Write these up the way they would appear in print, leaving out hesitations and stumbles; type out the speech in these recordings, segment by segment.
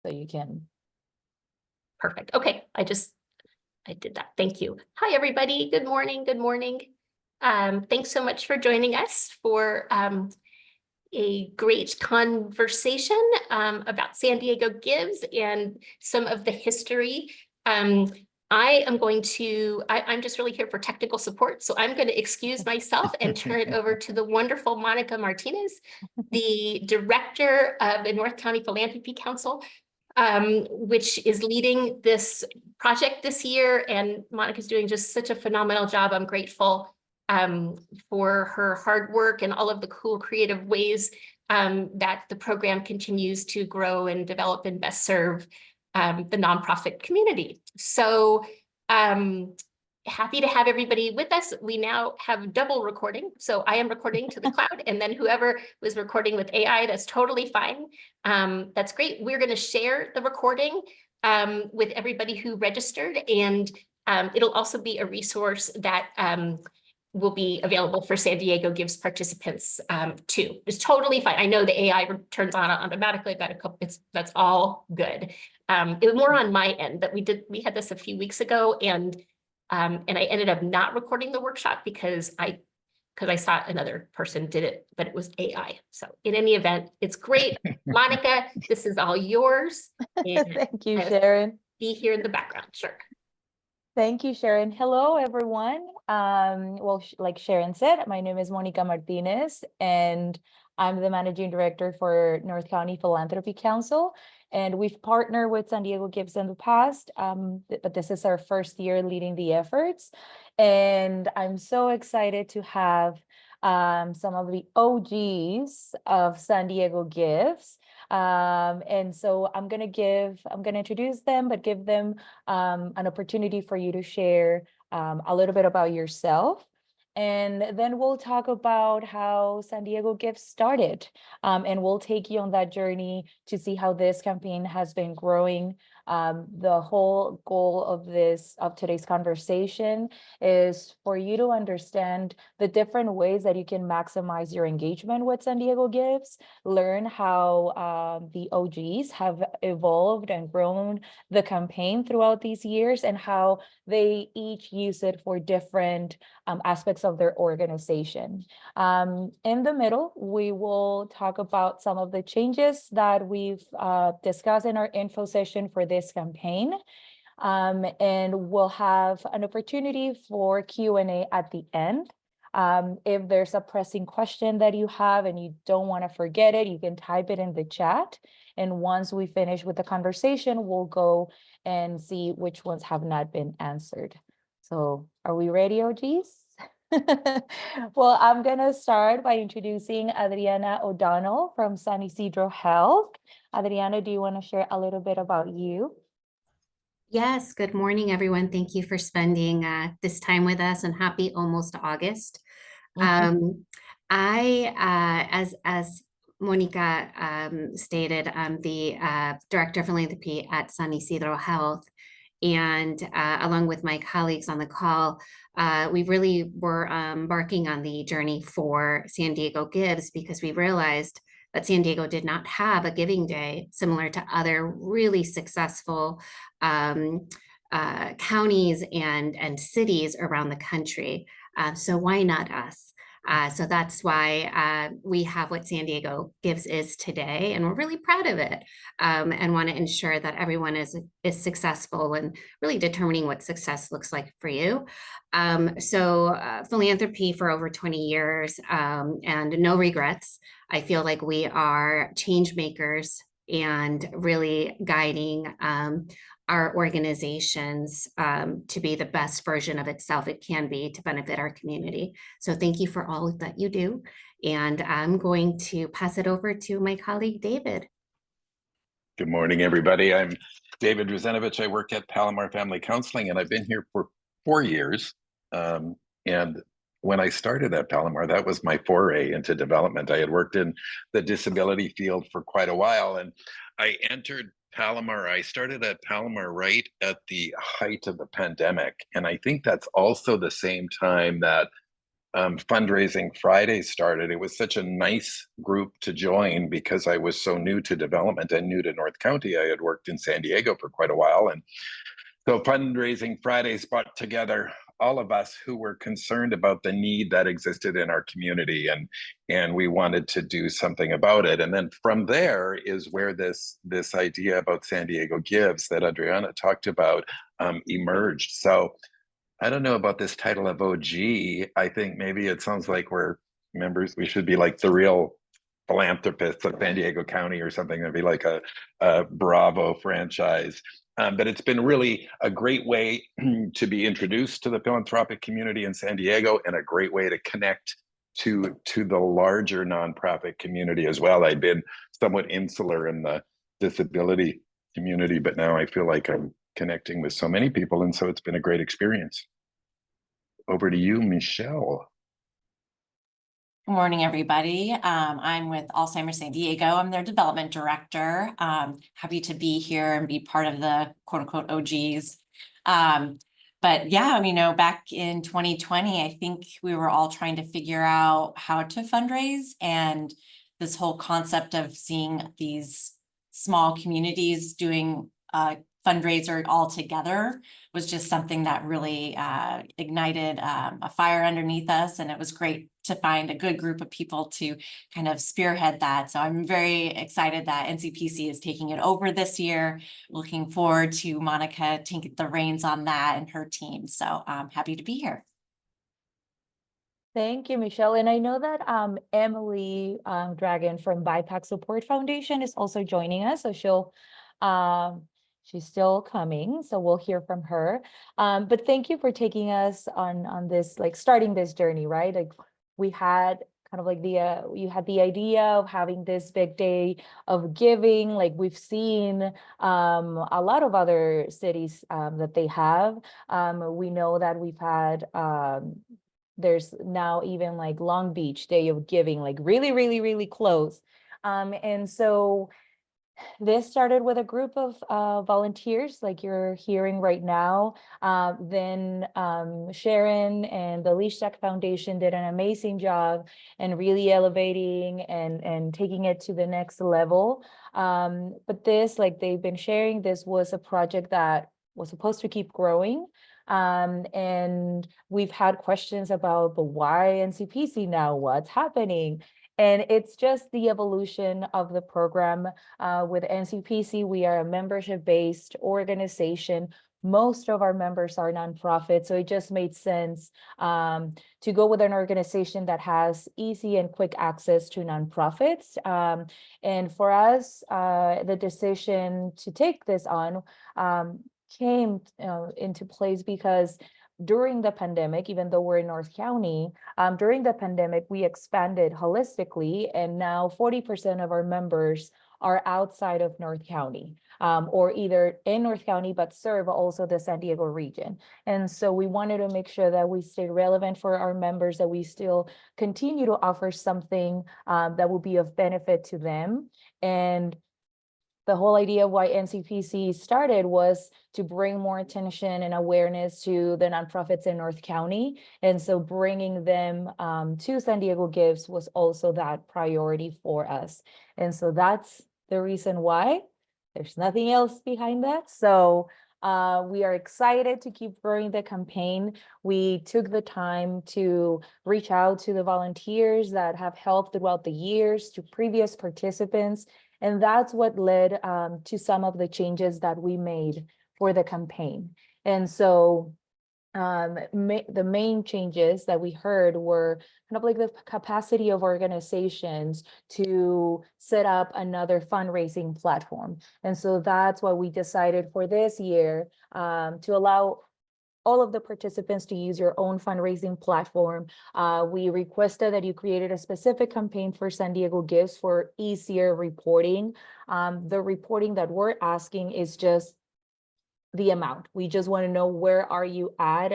so you can. Perfect. Okay, I did that. Thank you. Hi, everybody. Good morning. Good morning. Thanks so much for joining us for a great conversation about San Diego Gives and some of the history. I'm just really here for technical support, so I'm going to excuse myself and turn it over to the wonderful Monica Martinez, the director of the North County Philanthropy Council, which is leading this project this year. And Monica's doing just such a phenomenal job. I'm grateful for her hard work and all of the cool creative ways that the program continues to grow and develop and best serve the nonprofit community. So happy to have everybody with us. We now have double recording. So I am recording to the cloud, and then whoever was recording with AI, that's totally fine. That's great. We're going to share the recording with everybody who registered, and it'll also be a resource that will be available for San Diego Gives participants too. It's totally fine. I know the AI turns on automatically. I've got a couple. That's all good. It was more on my end that we had this a few weeks ago, and I ended up not recording the workshop because I saw another person did it, but it was AI. So in any event, it's great. Monica, this is all yours. Thank you, Sharon. Be here in the background, sure. Thank you, Sharon. Hello, everyone. Well, like Sharon said, my name is Monica Martinez, and I'm the managing director for North County Philanthropy Council. And we've partnered with San Diego Gives in the past, but this is our first year leading the efforts. And I'm so excited to have some of the OGs of San Diego Gives. And so I'm going to introduce them, but give them an opportunity for you to share a little bit about yourself. And then we'll talk about how San Diego Gives started. And we'll take you on that journey to see how this campaign has been growing. The whole goal of today's conversation is for you to understand the different ways that you can maximize your engagement with San Diego Gives, learn how the OGs have evolved and grown the campaign throughout these years, and how they each use it for different aspects of their organization. In the middle, we will talk about some of the changes that we've discussed in our info session for this campaign. And we'll have an opportunity for Q&A at the end. If there's a pressing question that you have and you don't want to forget it, you can type it in the chat. And once we finish with the conversation, we'll go and see which ones have not been answered. So are we ready, OGs? Well, I'm going to start by introducing Adriana O'Donnell from San Isidro Health. Adriana, do you want to share a little bit about you? Yes, good morning, everyone. Thank you for spending this time with us, and happy almost August. As Monica stated, I'm the Director of Philanthropy at San Isidro Health. And along with my colleagues on the call, we really were embarking on the journey for San Diego Gives because we realized that San Diego did not have a giving day similar to other really successful counties and cities around the country. So why not us? So that's why we have what San Diego Gives is today, and we're really proud of it, and want to ensure that everyone is successful and really determining what success looks like for you. Philanthropy for over 20 years, and no regrets. I feel like we are change makers and really guiding our organizations to be the best version of itself it can be to benefit our community. So thank you for all that you do. And I'm going to pass it over to my colleague, David. Good morning, everybody. I'm David Ruzenovich. I work at Palomar Family Counseling, and I've been here for 4 years. And when I started at Palomar, that was my foray into development. I had worked in the disability field for quite a while, and I entered Palomar. I started at Palomar right at the height of the pandemic. And I think that's also the same time that Fundraising Friday started, it was such a nice group to join because I was so new to development and new to North County. I had worked in San Diego for quite a while. And so Fundraising Fridays brought together all of us who were concerned about the need that existed in our community, and we wanted to do something about it. And then from there is where this idea about San Diego Gives that Adriana talked about emerged. So I don't know about this title of OG. I think maybe it sounds like we're members. We should be like the real philanthropists of San Diego County or something. It'd be like a Bravo franchise. But it's been really a great way to be introduced to the philanthropic community in San Diego, and a great way to connect to the larger nonprofit community as well. I'd been somewhat insular in the disability community, but now I feel like I'm connecting with so many people, and so it's been a great experience. Over to you, Michelle. Good morning, everybody. I'm with Alzheimer's San Diego. I'm their development director. Happy to be here and be part of the quote unquote OGs. But yeah, back in 2020, I think we were all trying to figure out how to fundraise, and this whole concept of seeing these small communities doing a fundraiser all together was just something that really ignited a fire underneath us, and it was great to find a good group of people to kind of spearhead that. So I'm very excited that NCPC is taking it over this year. Looking forward to Monica taking the reins on that and her team. So I'm happy to be here. Thank you, Michelle. And I know that Emily Dragon from BIPAC Support Foundation is also joining us. So she's still coming, so we'll hear from her. But thank you for taking us on this, like starting this journey, right? Like we had kind of like you had the idea of having this big day of giving, like we've seen a lot of other cities that they have. We know that we've had there's now even like Long Beach Day of Giving, like really, really, really close. And so this started with a group of volunteers like you're hearing right now. Then Sharon and the Leash Tech Foundation did an amazing job and really elevating and taking it to the next level. But this, like they've been sharing, this was a project that was supposed to keep growing. And we've had questions about, but why NCPC now? What's happening? And it's just the evolution of the program. With NCPC, we are a membership-based organization. Most of our members are nonprofits, so it just made sense to go with an organization that has easy and quick access to nonprofits. And for us, the decision to take this on came into place because during the pandemic, even though we're in North County, during the pandemic, we expanded holistically, and now 40% of our members are outside of North County, or either in North County, but serve also the San Diego region. And so we wanted to make sure that we stay relevant for our members, that we still continue to offer something that will be of benefit to them. And the whole idea of why NCPC started was to bring more attention and awareness to the nonprofits in North County. And so bringing them to San Diego Gives was also that priority for us. And so that's the reason why. There's nothing else behind that. So we are excited to keep growing the campaign. We took the time to reach out to the volunteers that have helped throughout the years, to previous participants. And that's what led to some of the changes that we made for the campaign. And so the main changes that we heard were kind of like the capacity of organizations to set up another fundraising platform. And so that's why we decided for this year to allow all of the participants to use your own fundraising platform. We requested that you created a specific campaign for San Diego Gives for easier reporting. The reporting that we're asking is just the amount. We just want to know where are you at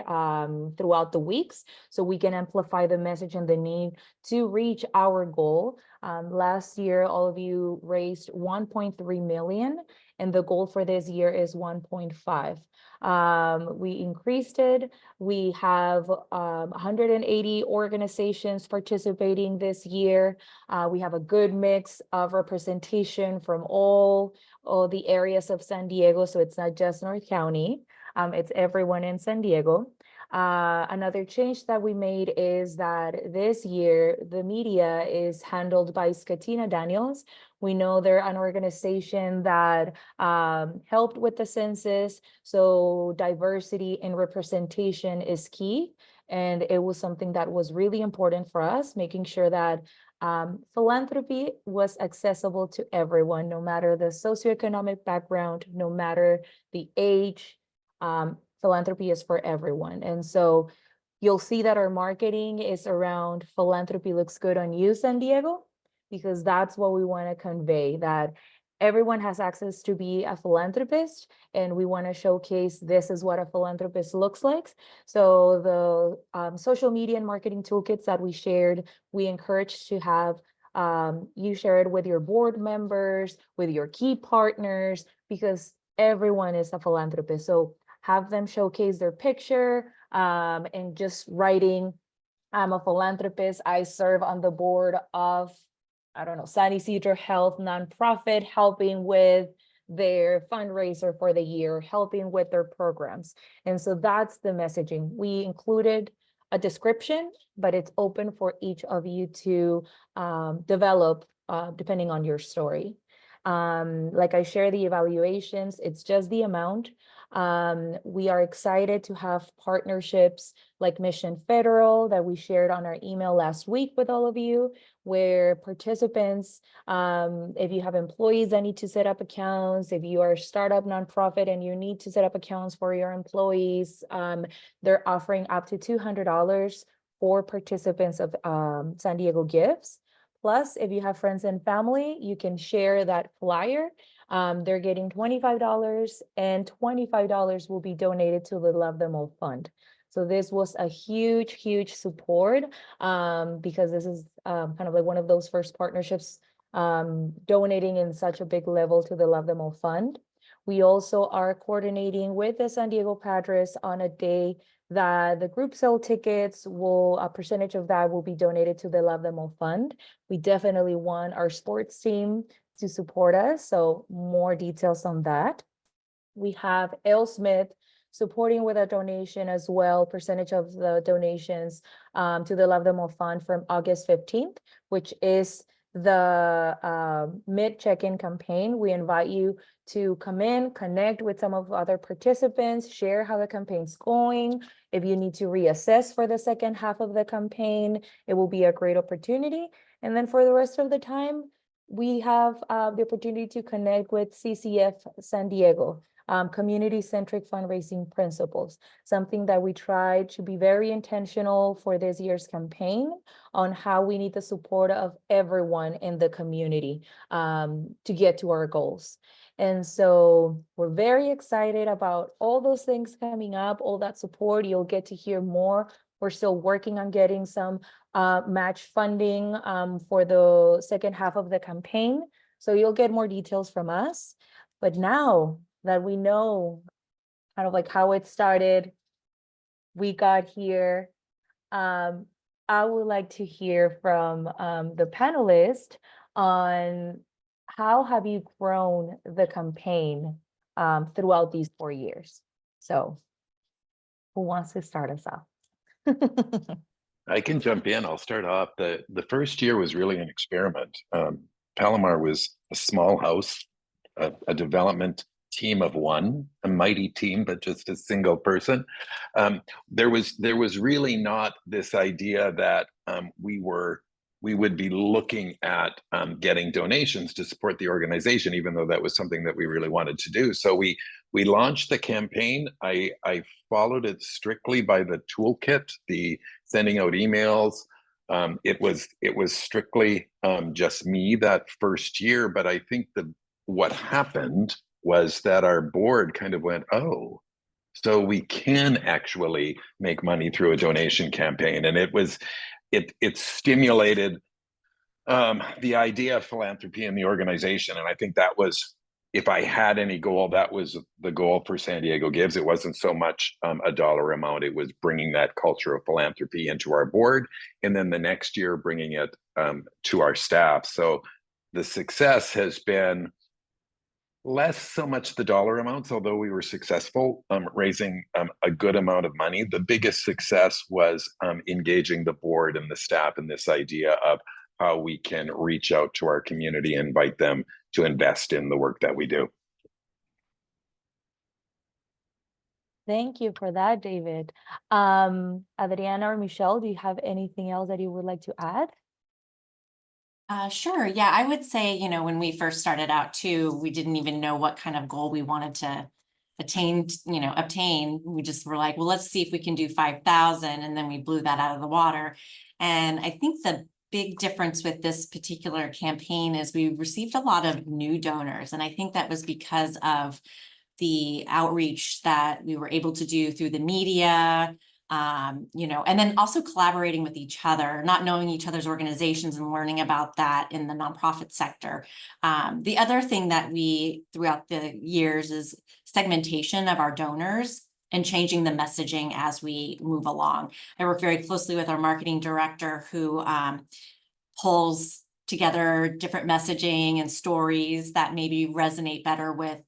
throughout the weeks, so we can amplify the message and the need to reach our goal. Last year, all of you raised 1.3 million. and the goal for this year is 1.5. We increased it. We have 180 organizations participating this year. We have a good mix of representation from all the areas of San Diego, so it's not just North County, it's everyone in San Diego. Another change that we made is that this year, the media is handled by Scatina Daniels. We know they're an organization that helped with the census, so diversity and representation is key. And it was something that was really important for us, making sure that philanthropy was accessible to everyone, no matter the socioeconomic background, no matter the age. Philanthropy is for everyone. And so you'll see that our marketing is around philanthropy looks good on you, San Diego, because that's what we want to convey, that everyone has access to be a philanthropist, and we want to showcase this is what a philanthropist looks like. So the social media and marketing toolkits that we shared, we encourage to have you share it with your board members, with your key partners, because everyone is a philanthropist. So have them showcase their picture and just writing, I'm a philanthropist. I serve on the board of, I don't know, San Isidro Health nonprofit, helping with their fundraiser for the year, helping with their programs. And so that's the messaging. We included a description, but it's open for each of you to develop depending on your story. Like I share the evaluations, it's just the amount. We are excited to have partnerships like Mission Federal that we shared on our email last week with all of you, where participants, if you have employees that need to set up accounts, if you are a startup nonprofit and you need to set up accounts for your employees, they're offering up to $200 for participants of San Diego Gives. Plus, if you have friends and family, you can share that flyer. They're getting $25, and $25 will be donated to the Love Them All Fund. So this was a huge, huge support because this is kind of like one of those first partnerships donating in such a big level to the Love Them All Fund. We also are coordinating with the San Diego Padres on a day that the group sale tickets a percentage of that will be donated to the Love Them All Fund. We definitely want our sports team to support us, so more details on that. We have L. Smith supporting with a donation as well, percentage of the donations to the Love Them All Fund from August 15th, which is the mid check-in campaign. We invite you to come in, connect with some of the other participants, share how the campaign's going. If you need to reassess for the second half of the campaign, it will be a great opportunity. And then for the rest of the time, we have the opportunity to connect with CCF San Diego, community-centric fundraising principles, something that we try to be very intentional for this year's campaign on how we need the support of everyone in the community to get to our goals. And so we're very excited about all those things coming up, all that support. You'll get to hear more. We're still working on getting some match funding for the second half of the campaign. So you'll get more details from us. But now that we know kind of like how it started, we got here, I would like to hear from the panelists on how have you grown the campaign throughout these 4 years? So who wants to start us off? I can jump in. I'll start off. The first year was really an experiment. Palomar was a small house, a development team of one, a mighty team, but just a single person. There was really not this idea that we would be looking at getting donations to support the organization, even though that was something that we really wanted to do. So we launched the campaign. I followed it strictly by the toolkit, the sending out emails. It was strictly just me that first year, but I think what happened was that our board kind of went, oh, so we can actually make money through a donation campaign. And it stimulated the idea of philanthropy in the organization. And I think that was if I had any goal, that was the goal for San Diego Gives. It wasn't so much a dollar amount. It was bringing that culture of philanthropy into our board, and then the next year bringing it to our staff. So the success has been less so much the dollar amounts, although we were successful raising a good amount of money. The biggest success was engaging the board and the staff in this idea of how we can reach out to our community and invite them to invest in the work that we do. Thank you for that, David. Adriana or Michelle, do you have anything else that you would like to add? Sure. Yeah, I would say, when we first started out too, we didn't even know what kind of goal we wanted to obtain. We just were like, well, let's see if we can do 5,000. And then we blew that out of the water. And I think the big difference with this particular campaign is we received a lot of new donors. And I think that was because of the outreach that we were able to do through the media, and then also collaborating with each other, not knowing each other's organizations and learning about that in the nonprofit sector. The other thing that we, throughout the years, is segmentation of our donors and changing the messaging as we move along. I work very closely with our marketing director who pulls together different messaging and stories that maybe resonate better with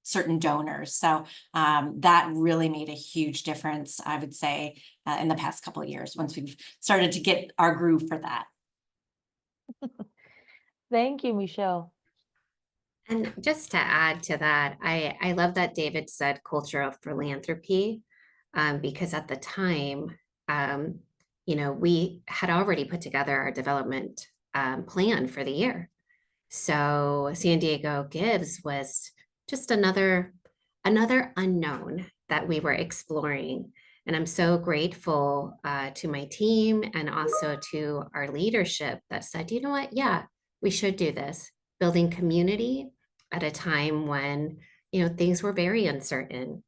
certain donors. So that really made a huge difference, I would say, in the past couple of years, once we've started to get our groove for that. Thank you, Michelle. And just to add to that, I love that David said culture of philanthropy, because at the time, we had already put together our development plan for the year. So San Diego Gives was just another unknown that we were exploring. And I'm so grateful to my team and also to our leadership that said, you know what, yeah, we should do this. Building community at a time when, things were very uncertain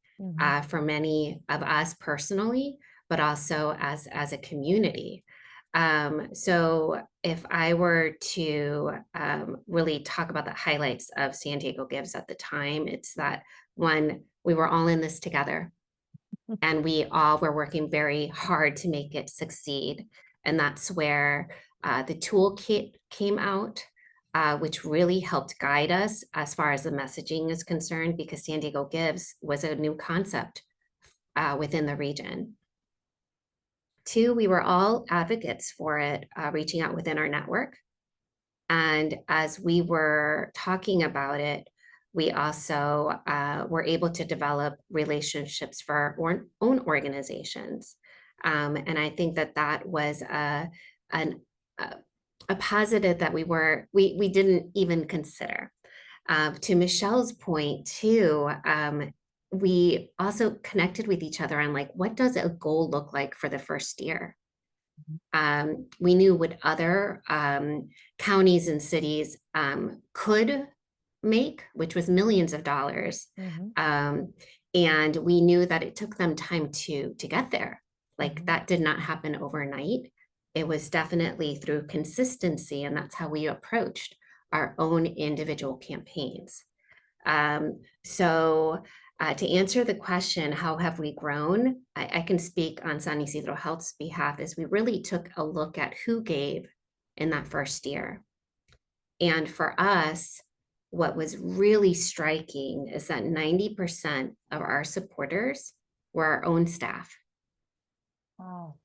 for many of us personally, but also as a community. So if I were to really talk about the highlights of San Diego Gives at the time, it's that, one, we were all in this together and we all were working very hard to make it succeed. And that's where the toolkit came out, which really helped guide us as far as the messaging is concerned, because San Diego Gives was a new concept within the region. Two, we were all advocates for it, reaching out within our network. And as we were talking about it, we also were able to develop relationships for our own organizations. And I think that was a positive that we didn't even consider. To Michelle's point too, we also connected with each other on what does a goal look like for the first year? We knew what other counties and cities could make, which was millions of dollars. And we knew that it took them time to get there. That did not happen overnight. It was definitely through consistency, and that's how we approached our own individual campaigns. So to answer the question, how have we grown? I can speak on San Ysidro Health's behalf, as we really took a look at who gave in that first year. And for us, what was really striking is that 90% of our supporters were our own staff. Wow.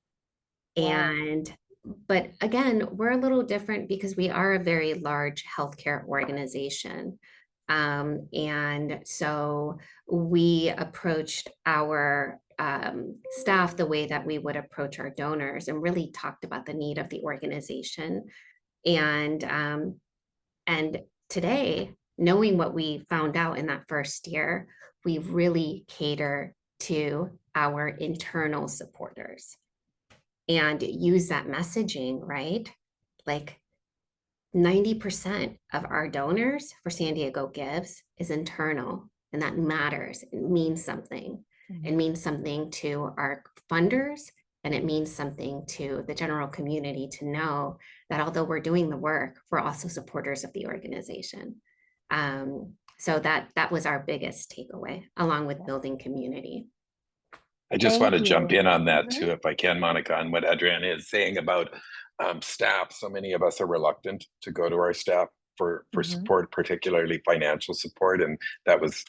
But again, we're a little different because we are a very large healthcare organization. And so we approached our staff the way that we would approach our donors, and really talked about the need of the organization. And today, knowing what we found out in that first year, we really cater to our internal supporters and use that messaging, right? 90% of our donors for San Diego Gives is internal, and that matters. It means something. It means something to our funders, and it means something to the general community to know that although we're doing the work, we're also supporters of the organization. So that was our biggest takeaway, along with building community. I just Thank want to jump you. in on that Mhm. too, if I can, Monica, on what Adriana is saying about staff. So many of us are reluctant to go to our staff for Mhm. support, particularly financial support, and that was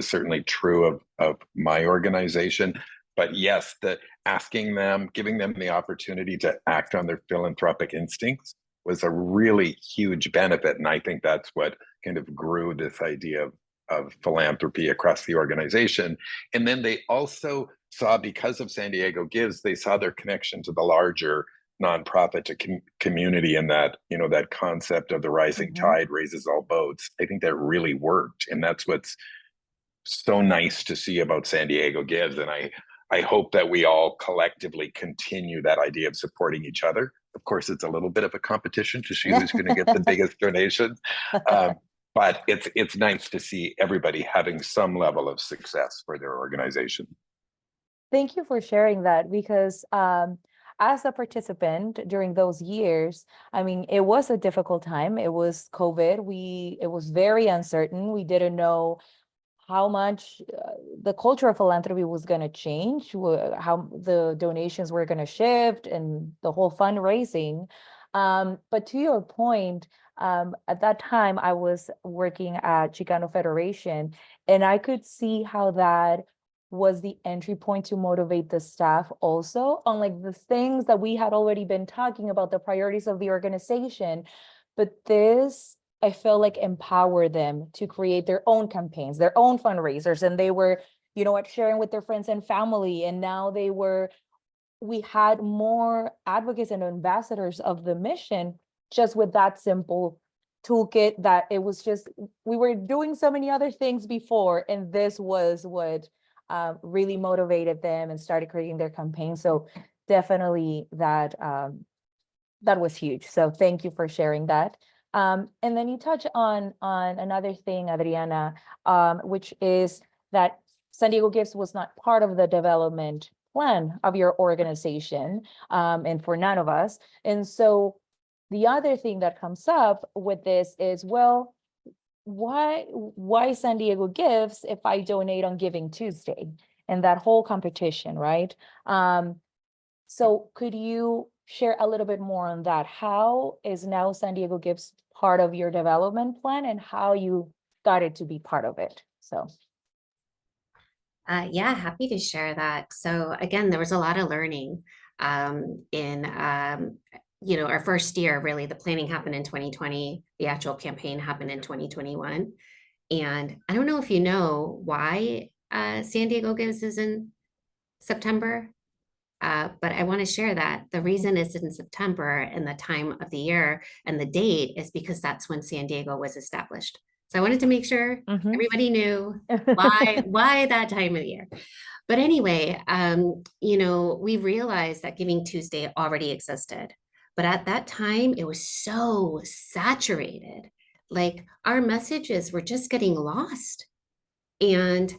certainly true of my organization. But yes, the asking them, giving them the opportunity to act on their philanthropic instincts was a really huge benefit, and I think that's what kind of grew this idea of philanthropy across the organization. And then they also saw, because of San Diego Gives, they saw their connection to the larger nonprofit to community, and that, you know, that concept of the rising Mhm. tide raises all boats. I think that really worked, and that's what's so nice to see about San Diego Gives. And I hope that we all collectively continue that idea of supporting each other. Of course, it's a little bit of a competition to see who's going to get the biggest donations, but it's nice to see everybody having some level of success for their organization. Thank you for sharing that, because as a participant during those years, I mean, it was a difficult time. It was COVID. It was very uncertain. We didn't know how much the culture of philanthropy was going to change, how the donations were going to shift, and the whole fundraising. But to your point, at that time, I was working at Chicano Federation, and I could see how that was the entry point to motivate the staff also on like the things that we had already been talking about, the priorities of the organization. But this, I feel like, empower them to create their own campaigns, their own fundraisers. And they were, you know what, sharing with their friends and family. And now we had more advocates and ambassadors of the mission just with that simple toolkit, that it was just, we were doing so many other things before. And this was what really motivated them and started creating their campaign. So definitely that was huge. So thank you for sharing that. And then you touch on another thing, Adriana, which is that San Diego Gives was not part of the development plan of your organization, and for none of us. And so the other thing that comes up with this is, well, why San Diego Gives if I donate on Giving Tuesday, and that whole competition, right? So could you share a little bit more on that? How is now San Diego Gives part of your development plan, and how you got it to be part of it? So. Yeah, happy to share that. So again, there was a lot of learning in our first year. Really, the planning happened in 2020. The actual campaign happened in 2021. And I don't know if you know why San Diego Gives is in September, but I want to share that the reason it's in September and the time of the year and the date is because that's when San Diego was established. So I wanted to make sure everybody knew why that time of the year. But anyway, we realized that Giving Tuesday already existed. But at that time, it was so saturated. Like our messages were just getting lost. And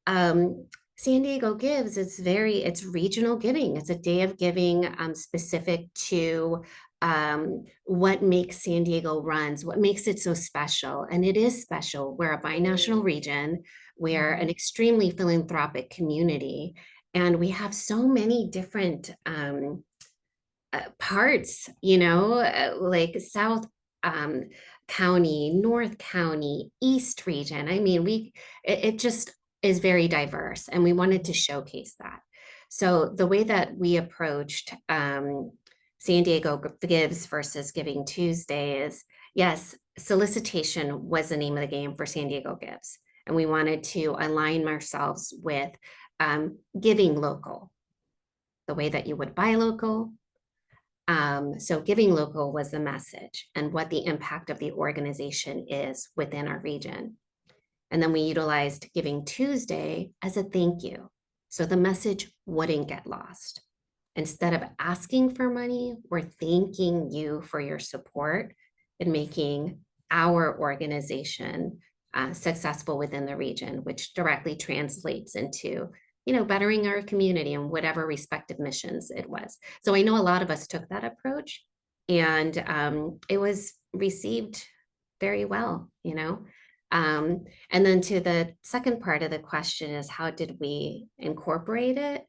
San Diego Gives, it's regional giving. It's a day of giving specific to what makes San Diego runs, what makes it so special. And it is special. We're a binational region. We're an extremely philanthropic community. And we have so many different parts, like South County, North County, East region. I mean, it just is very diverse, and we wanted to showcase that. So the way that we approached San Diego Gives versus Giving Tuesday is, yes, solicitation was the name of the game for San Diego Gives. And we wanted to align ourselves with giving local, the way that you would buy local. So giving local was the message and what the impact of the organization is within our region. And then we utilized Giving Tuesday as a thank you. So the message wouldn't get lost. Instead of asking for money, we're thanking you for your support in making our organization successful within the region, which directly translates into bettering our community and whatever respective missions it was. So I know a lot of us took that approach, and it was received very well. And then to the second part of the question is, how did we incorporate it?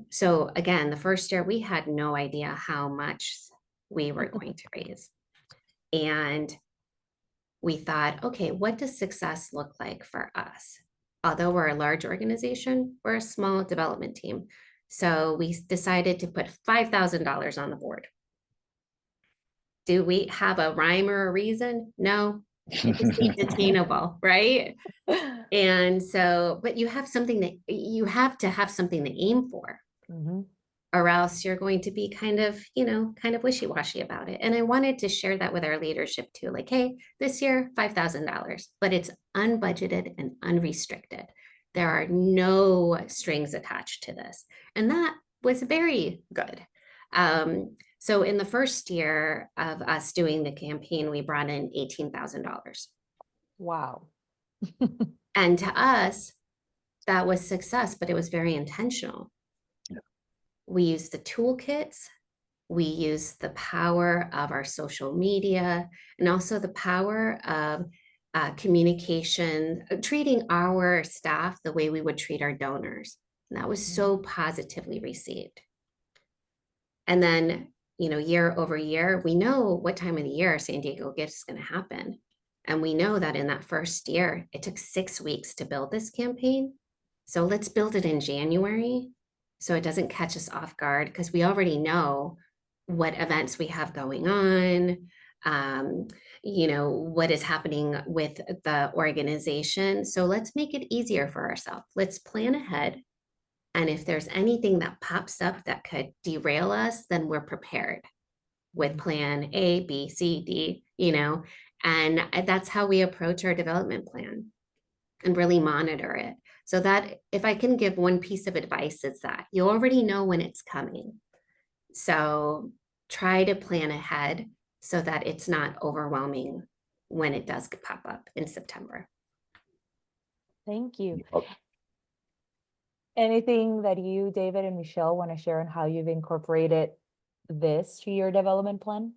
So again, the first year we had no idea how much we were going to raise. And we thought, okay, what does success look like for us? Although we're a large organization, we're a small development team. So we decided to put $5,000 on the board. Do we have a rhyme or a reason? No, it just seemed attainable, right? And so, but you have something that you have to have something to aim for, or else you're going to be kind of wishy-washy about it. And I wanted to share that with our leadership too, like, hey, this year, $5,000, but it's unbudgeted and unrestricted. There are no strings attached to this. And that was very good. So in the first year of us doing the campaign, we brought in $18,000. Wow. And to us, that was success, but it was very intentional. Yeah. We used the toolkits, we used the power of our social media, and also the power of communication, treating our staff the way we would treat our donors. And that was so positively received. And then, year over year, we know what time of the year San Diego Gifts is going to happen. And we know that in that first year, it took 6 weeks to build this campaign. So let's build it in January so it doesn't catch us off guard, because we already know what events we have going on, what is happening with the organization. So let's make it easier for ourselves. Let's plan ahead. And if there's anything that pops up that could derail us, then we're prepared with plan A, B, C, D, and that's how we approach our development plan and really monitor it. So that if I can give one piece of advice, it's that you already know when it's coming. So try to plan ahead so that it's not overwhelming when it does pop up in September. Thank you. Anything that you, David and Michelle, want to share on how you've incorporated this to your development plan?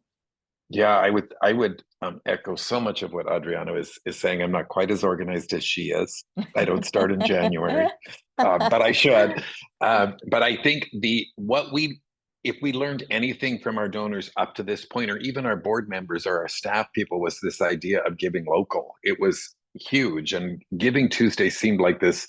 Yeah, I would echo so much of what Adriana is saying. I'm not quite as organized as she is. I don't start in January, but I should. But I think if we learned anything from our donors up to this point, or even our board members or our staff people, was this idea of giving local. It was huge, and Giving Tuesday seemed like this.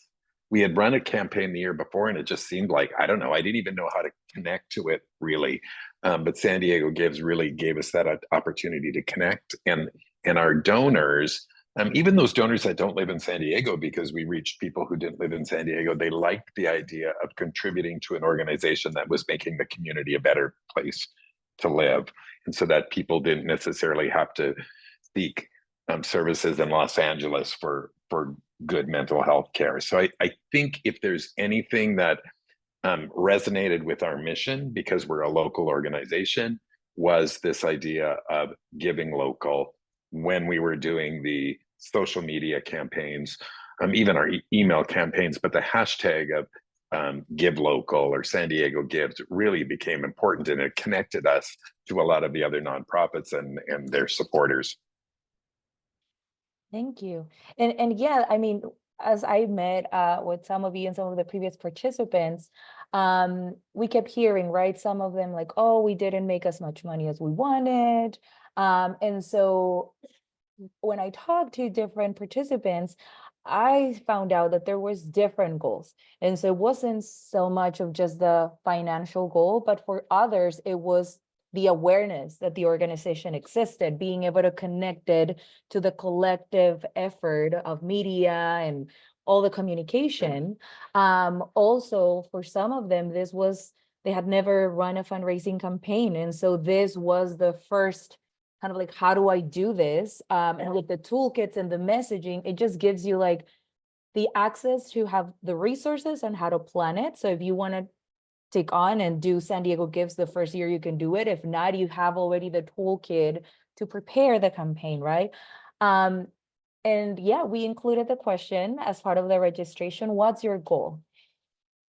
We had run a campaign the year before, and it just seemed like, I don't know, I didn't even know how to connect to it really. But San Diego Gives really gave us that opportunity to connect, and our donors, even those donors that don't live in San Diego, because we reached people who didn't live in San Diego, they liked the idea of contributing to an organization that was making the community a better place to live, and so that people didn't necessarily have to seek services in Los Angeles for good mental health care. So I think if there's anything that resonated with our mission, because we're a local organization, was this idea of giving local when we were doing the social media campaigns, even our email campaigns, but the hashtag of Give Local or San Diego Gives really became important, and it connected us to a lot of the other nonprofits and their supporters. Thank you. And yeah, I mean, as I met with some of you and some of the previous participants, we kept hearing, right? Some of them like, oh, we didn't make as much money as we wanted. And so when I talked to different participants, I found out that there was different goals. And so it wasn't so much of just the financial goal, but for others, it was the awareness that the organization existed, being able to connect it to the collective effort of media and all the communication. Also, for some of them, they had never run a fundraising campaign. And so this was the first kind of like, how do I do this? And with the toolkits and the messaging, it just gives you like the access to have the resources and how to plan it. So if you want to take on and do San Diego Gives the first year, you can do it. If not, you have already the toolkit to prepare the campaign, right? And yeah, we included the question as part of the registration, what's your goal?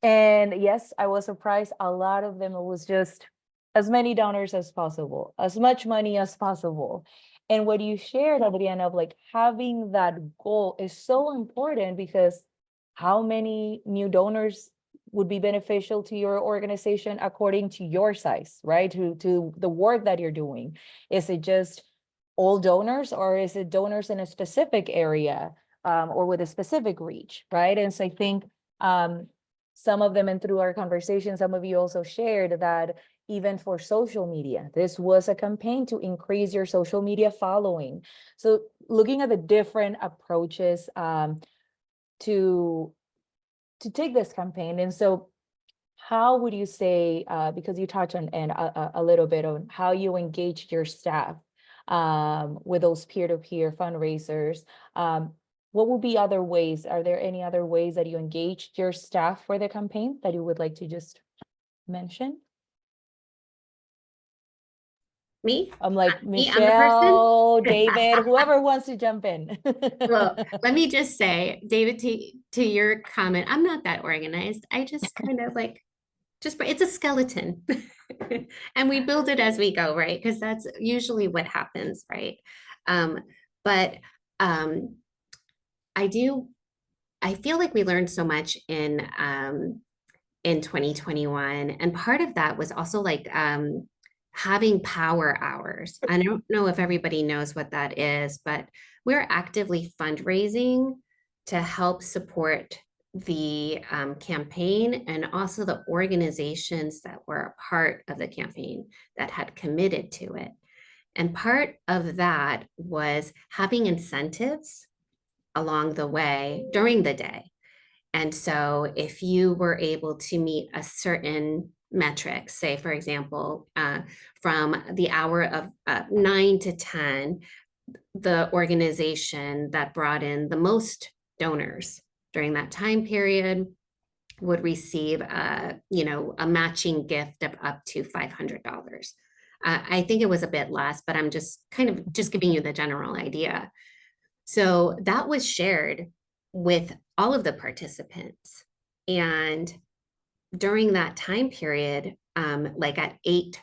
And yes, I was surprised. A lot of them, it was just as many donors as possible, as much money as possible. And what you shared, Adriana, of like having that goal is so important, because how many new donors would be beneficial to your organization according to your size, right? To the work that you're doing. Is it just all donors, or is it donors in a specific area, or with a specific reach, right? And so I think some of them, and through our conversation, some of you also shared that even for social media, this was a campaign to increase your social media following. So looking at the different approaches to take this campaign. And so how would you say, because you touched on and a little bit on how you engage your staff with those peer-to-peer fundraisers, what will be other ways? Are there any other ways that you engaged your staff for the campaign that you would like to just mention? Me? I'm like, Me, I'm the person? Michelle, David, whoever wants to jump in. Well, let me just say, David, to your comment, I'm not that organized. I just kind of like, it's a skeleton. And we build it as we go, right? Because that's usually what happens, right? But I feel like we learned so much in 2021. And part of that was also like having power hours. I don't know if everybody knows what that is, but we're actively fundraising to help support the campaign, and also the organizations that were a part of the campaign that had committed to it. And part of that was having incentives along the way during the day. And so if you were able to meet a certain metric, say, for example, from the hour of 9 to 10, the organization that brought in the most donors during that time period would receive a matching gift of up to $500. I think it was a bit less, but I'm just giving you the general idea. So that was shared with all of the participants. And during that time period, like at 8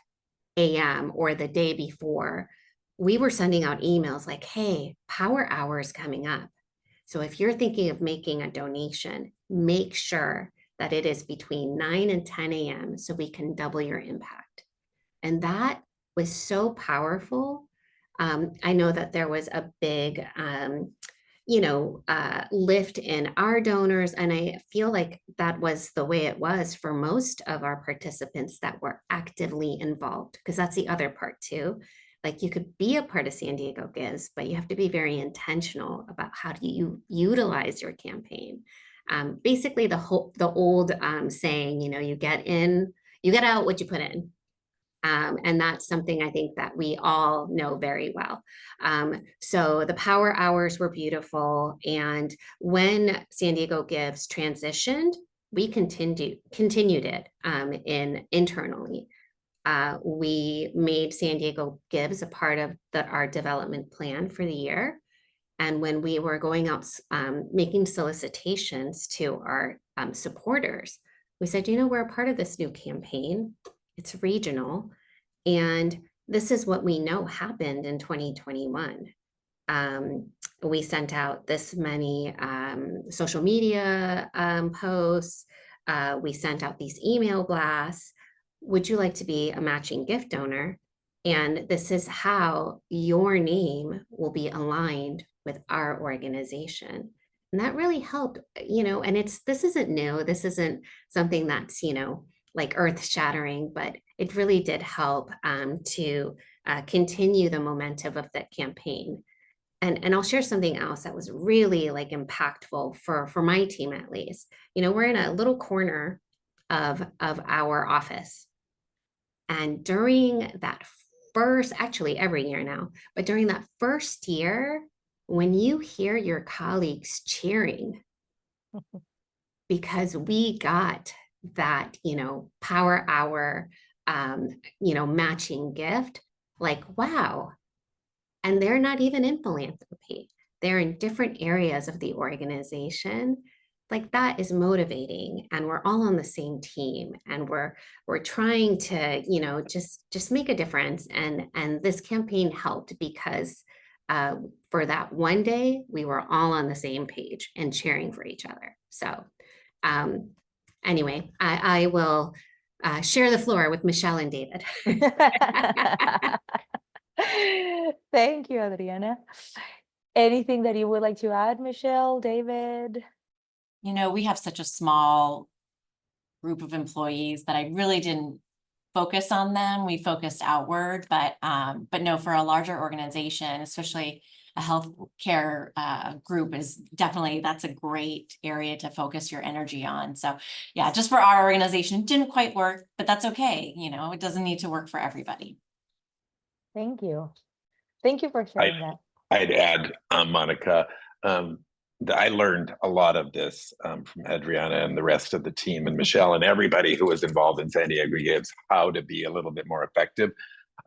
a.m. or the day before, we were sending out emails like, hey, power hour is coming up. So if you're thinking of making a donation, make sure that it is between 9 and 10 a.m. so we can double your impact. And that was so powerful. I know that there was a big, lift in our donors. And I feel like that was the way it was for most of our participants that were actively involved, because that's the other part too. Like, you could be a part of San Diego Gives, but you have to be very intentional about how do you utilize your campaign. Basically the old saying, you get in, you get out what you put in. And that's something I think that we all know very well. So the power hours were beautiful. And when San Diego Gives transitioned, we continued it internally. We made San Diego Gives a part of our development plan for the year. And when we were going out making solicitations to our supporters, we said, we're a part of this new campaign. It's regional. And this is what we know happened in 2021. We sent out this many social media posts. We sent out these email blasts. Would you like to be a matching gift donor? And this is how your name will be aligned with our organization. And that really helped, and this isn't new. This isn't something that's, like earth shattering, but it really did help to continue the momentum of that campaign. And I'll share something else that was really like impactful for my team, at least. We're in a little corner of our office. And during that actually every year now, but during that first year, when you hear your colleagues cheering because we got that, power hour, matching gift, like, wow. And they're not even in philanthropy. They're in different areas of the organization. like that is motivating, and we're all on the same team, and we're trying to, you know, just make a difference. And this campaign helped because for that one day we were all on the same page and cheering for each other. So anyway, I will share the floor with Michelle and David. Thank you, Adriana. Anything that you would like to add, Michelle, David? You know, we have such a small group of employees that I really didn't focus on them. We focused outward, but no, for a larger organization, especially a healthcare group, is definitely, that's a great area to focus your energy on. So yeah, just for our organization, it didn't quite work, but that's okay. You know, it doesn't need to work for everybody. Thank you. Thank you for sharing that. I'd add, Monica, I learned a lot of this from Adriana and the rest of the team, and Michelle and everybody who was involved in San Diego Gives, how to be a little bit more effective.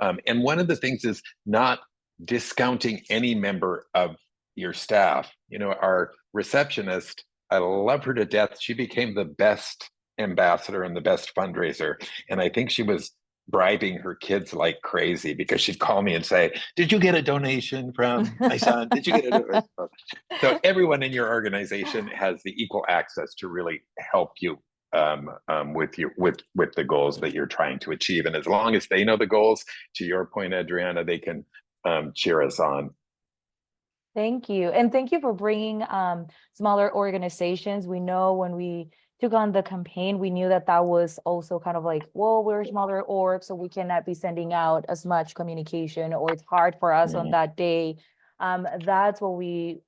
And one of the things is not discounting any member of your staff. You know, our receptionist, I love her to death. She became the best ambassador and the best fundraiser. And I think she was bribing her kids like crazy, because she'd call me and say, "Did you get a donation from my son? Did you get a donation?" So everyone in your organization has the equal access to really help you with the goals that you're trying to achieve. And as long as they know the goals, to your point, Adriana, they can cheer us on. Thank you. And thank you for bringing smaller organizations. We know when we took on the campaign, we knew that that was also kind of like, well, we're a smaller org, so we cannot be sending out as much communication, or it's hard for us on that day. That's what we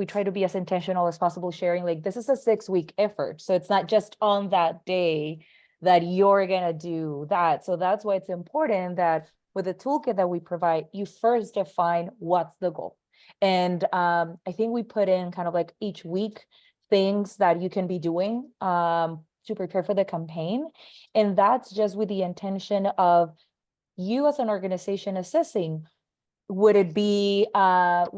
try to be as intentional as possible, sharing like this is a 6-week effort. So it's not just on that day that you're gonna do that. So that's why it's important that with the toolkit that we provide, you first define what's the goal. And I think we put in kind of like each week things that you can be doing to prepare for the campaign. And that's just with the intention of you as an organization assessing, would it be, does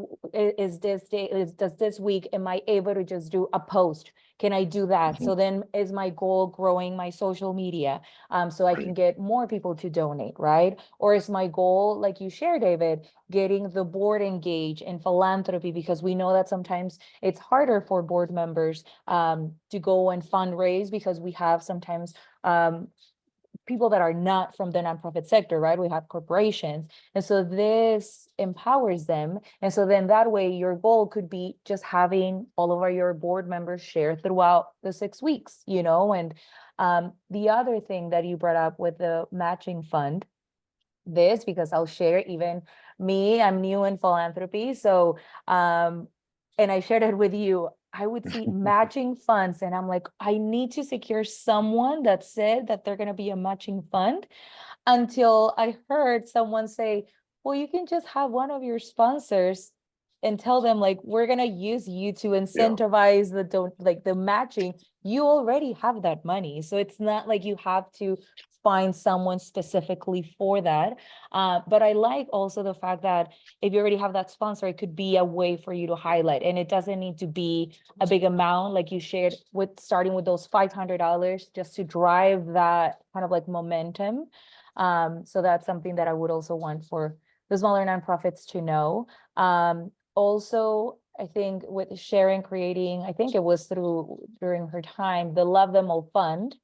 this week, am I able to just do a post? Can I do that? So then is my goal growing my social media so I can get more people to donate, right? Or is my goal, like you share, David, getting the board engaged in philanthropy, because we know that sometimes it's harder for board members to go and fundraise, because we have sometimes people that are not from the nonprofit sector, right? We have corporations. And so this empowers them. And so then that way your goal could be just having all of your board members share throughout the 6 weeks, you know? And the other thing that you brought up with the matching fund, because I'll share, even me, I'm new in philanthropy. So, and I shared it with you, I would see matching funds and I'm like, I need to secure someone that said that they're going to be a matching fund, until I heard someone say, well, you can just have one of your sponsors and tell them like, we're going to use you to incentivize the matching. You already have that money. So it's not like you have to find someone specifically for that. But I like also the fact that if you already have that sponsor, it could be a way for you to highlight, and it doesn't need to be a big amount like you shared, with starting with those $500 just to drive that kind of like momentum. So that's something that I would also want for the smaller nonprofits to know. Also, I think with Sharon creating, I think it was during her time, the Love Them All Fund.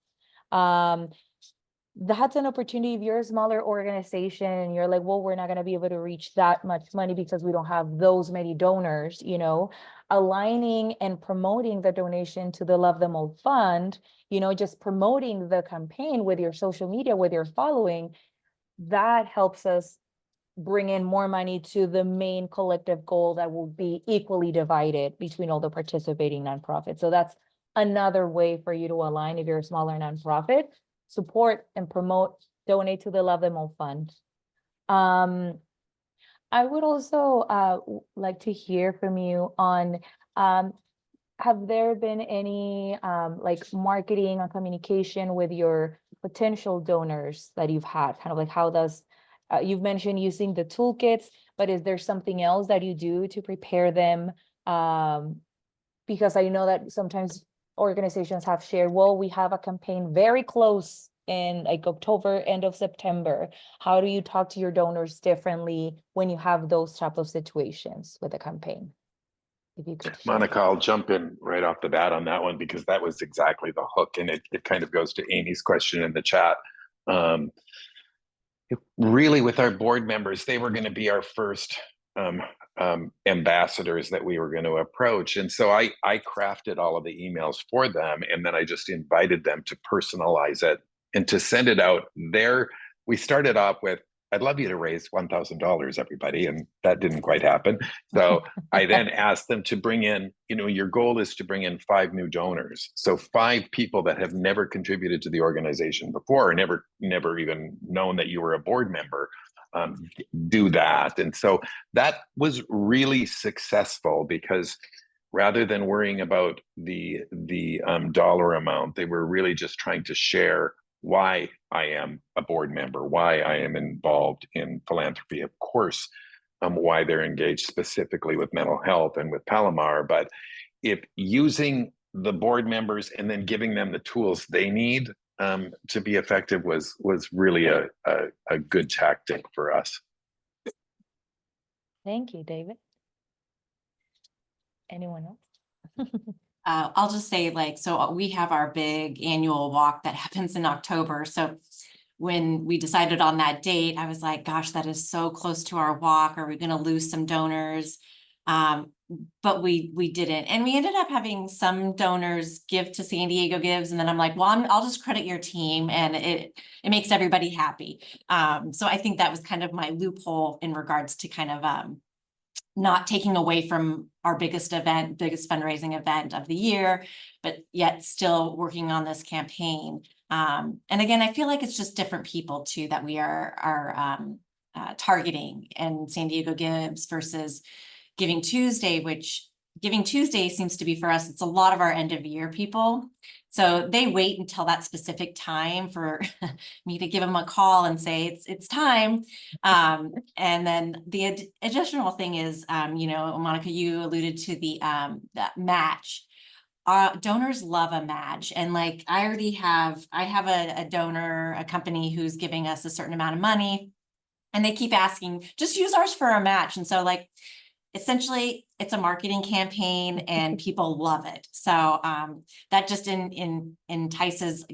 That's an opportunity. If you're a smaller organization and you're like, well, we're not going to be able to reach that much money because we don't have those many donors, you know, aligning and promoting the donation to the Love Them All Fund, you know, just promoting the campaign with your social media, with your following, that helps us bring in more money to the main collective goal that will be equally divided between all the participating nonprofits. So that's another way for you to align. If you're a smaller nonprofit, support and promote, donate to the Love Them All Fund. I would also like to hear from you on, have there been any like marketing or communication with your potential donors that you've had? Kind of like, how does, you've mentioned using the toolkits, but is there something else that you do to prepare them because I know that sometimes organizations have shared, well, we have a campaign very close in like October, end of September. How do you talk to your donors differently when you have those type of situations with a campaign? If you could share. Monica, I'll jump in right off the bat on that one because that was exactly the hook. And it kind of goes to Amy's question in the chat. Really, with our board members, they were going to be our first ambassadors that we were going to approach. And so I crafted all of the emails for them. And then I just invited them to personalize it and to send it out there. We started off with, I'd love you to raise $1,000, everybody. And that didn't quite happen. So I then asked them to bring in, your goal is to bring in 5 new donors. So 5 people that have never contributed to the organization before, or never even known that you were a board member, do that. And so that was really successful because rather than worrying about the dollar amount, they were really just trying to share why I am a board member, why I am involved in philanthropy, of course, why they're engaged specifically with mental health and with Palomar. But if using the board members and then giving them the tools they need to be effective was really a good tactic for us. Thank you, David. Anyone else? I'll just say so we have our big annual walk that happens in October. So when we decided on that date, I was like, gosh, that is so close to our walk. Are we going to lose some donors? But we didn't. And we ended up having some donors give to San Diego Gives. And then I'm like, well, I'll just credit your team and it makes everybody happy. So I think that was kind of my loophole in regards to kind of not taking away from our biggest fundraising event of the year, but yet still working on this campaign. And again, I feel like it's just different people too that we are targeting, and San Diego Gives versus Giving Tuesday, which Giving Tuesday seems to be for us, it's a lot of our end of year people. So they wait until that specific time for me to give them a call and say, it's time. And then the additional thing is, Monica, you alluded to that match. Donors love a match. And I have a donor, a company who's giving us a certain amount of money, and they keep asking, just use ours for a match. And so essentially it's a marketing campaign and people love it. So that just entices,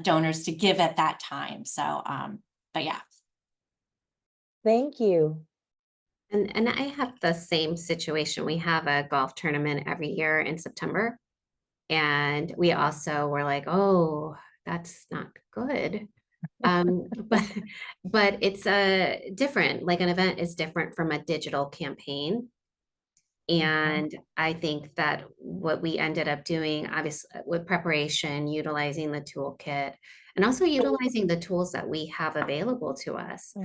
donors to give at that time. So, but yeah. Thank you. And I have the same situation. We have a golf tournament every year in September. And we also were like, oh, that's not good. But it's different, like an event is different from a digital campaign. And I think that what we ended up doing, obviously, with preparation, utilizing the toolkit, and also utilizing the tools that we have available to us,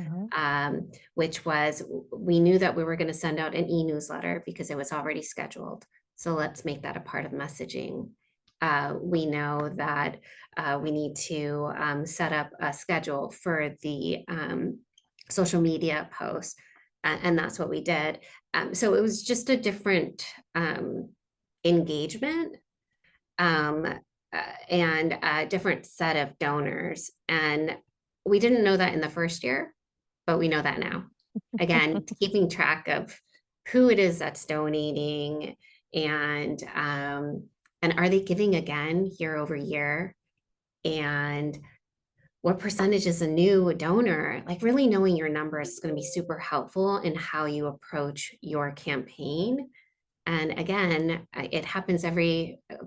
which was, we knew that we were going to send out an e-newsletter because it was already scheduled. So let's make that a part of messaging. We know that we need to set up a schedule for the social media posts, and that's what we did. So it was just a different engagement and a different set of donors. And we didn't know that in the first year, but we know that now. Again, keeping track of who it is that's donating, and are they giving again year over year? And what percentage is a new donor? Really knowing your numbers is going to be super helpful in how you approach your campaign. And again, it happens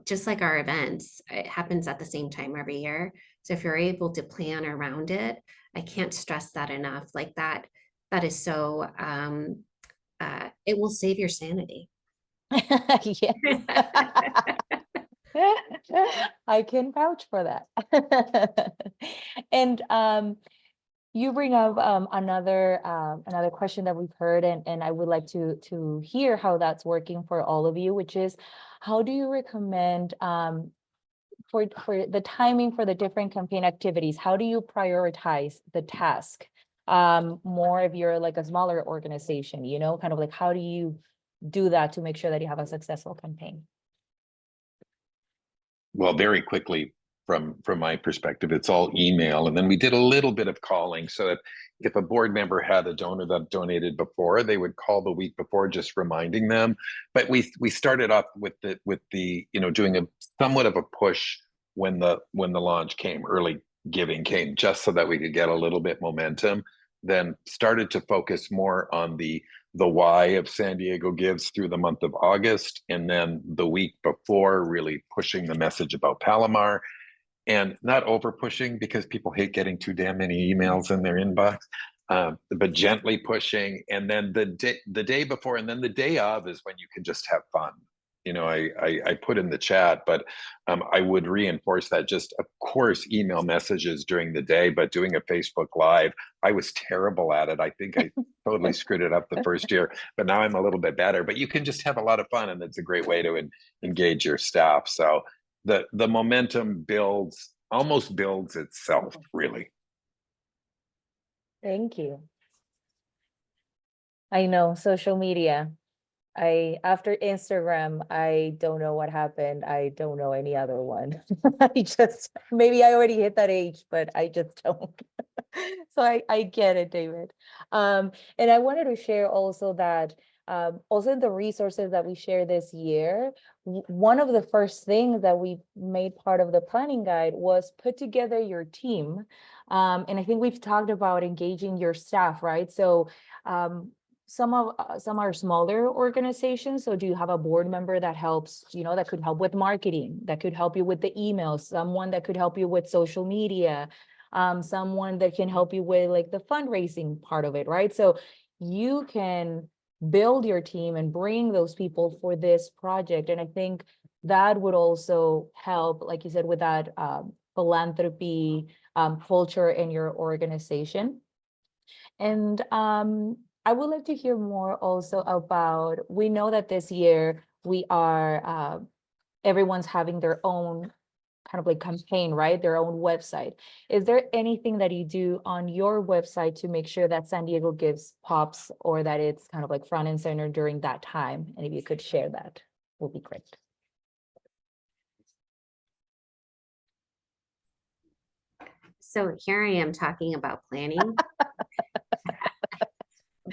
just like our events, it happens at the same time every year. So if you're able to plan around it, I can't stress that enough. That is so, it will save your sanity. Yeah. I can vouch for that. And you bring up another question that we've heard, and I would like to hear how that's working for all of you, which is, how do you recommend for the timing for the different campaign activities? How do you prioritize the task? More if you're a smaller organization, kind of how do you do that to make sure that you have a successful campaign? well, very quickly from my perspective, it's all email. And then we did a little bit of calling so that if a board member had a donor that donated before, they would call the week before, just reminding them. But we started off with the doing a somewhat of a push when the launch came, early giving came, just so that we could get a little bit momentum. Then started to focus more on the why of San Diego Gives through the month of August, and then the week before really pushing the message about Palomar, and not over pushing because people hate getting too damn many emails in their inbox, but gently pushing. And then the day before and then the day of is when you can just have fun. I put in the chat, but I would reinforce that, just of course email messages during the day, but doing a Facebook Live, I was terrible at it. I think I totally screwed it up the first year, but now I'm a little bit better. But you can just have a lot of fun, and it's a great way to engage your staff. So the momentum almost builds itself, really. Thank you. I know, social media. After Instagram, I don't know what happened. I don't know any other one. Maybe I already hit that age, but I just don't. So I get it, David. And I wanted to share also that also in the resources that we share this year, one of the first things that we made part of the planning guide was put together your team. And I think we've talked about engaging your staff, right? So some are smaller organizations. So do you have a board member that helps, that could help with marketing, that could help you with the emails, someone that could help you with social media, someone that can help you with like the fundraising part of it, right? So you can build your team and bring those people for this project. And I think that would also help, like you said, with that philanthropy culture in your organization. And I would like to hear more also about, we know that this year we are, everyone's having their own kind of like campaign, right? Their own website. Is there anything that you do on your website to make sure that San Diego Gives pops, or that it's kind of like front and center during that time? And if you could share that, would be great. So here I am talking about planning,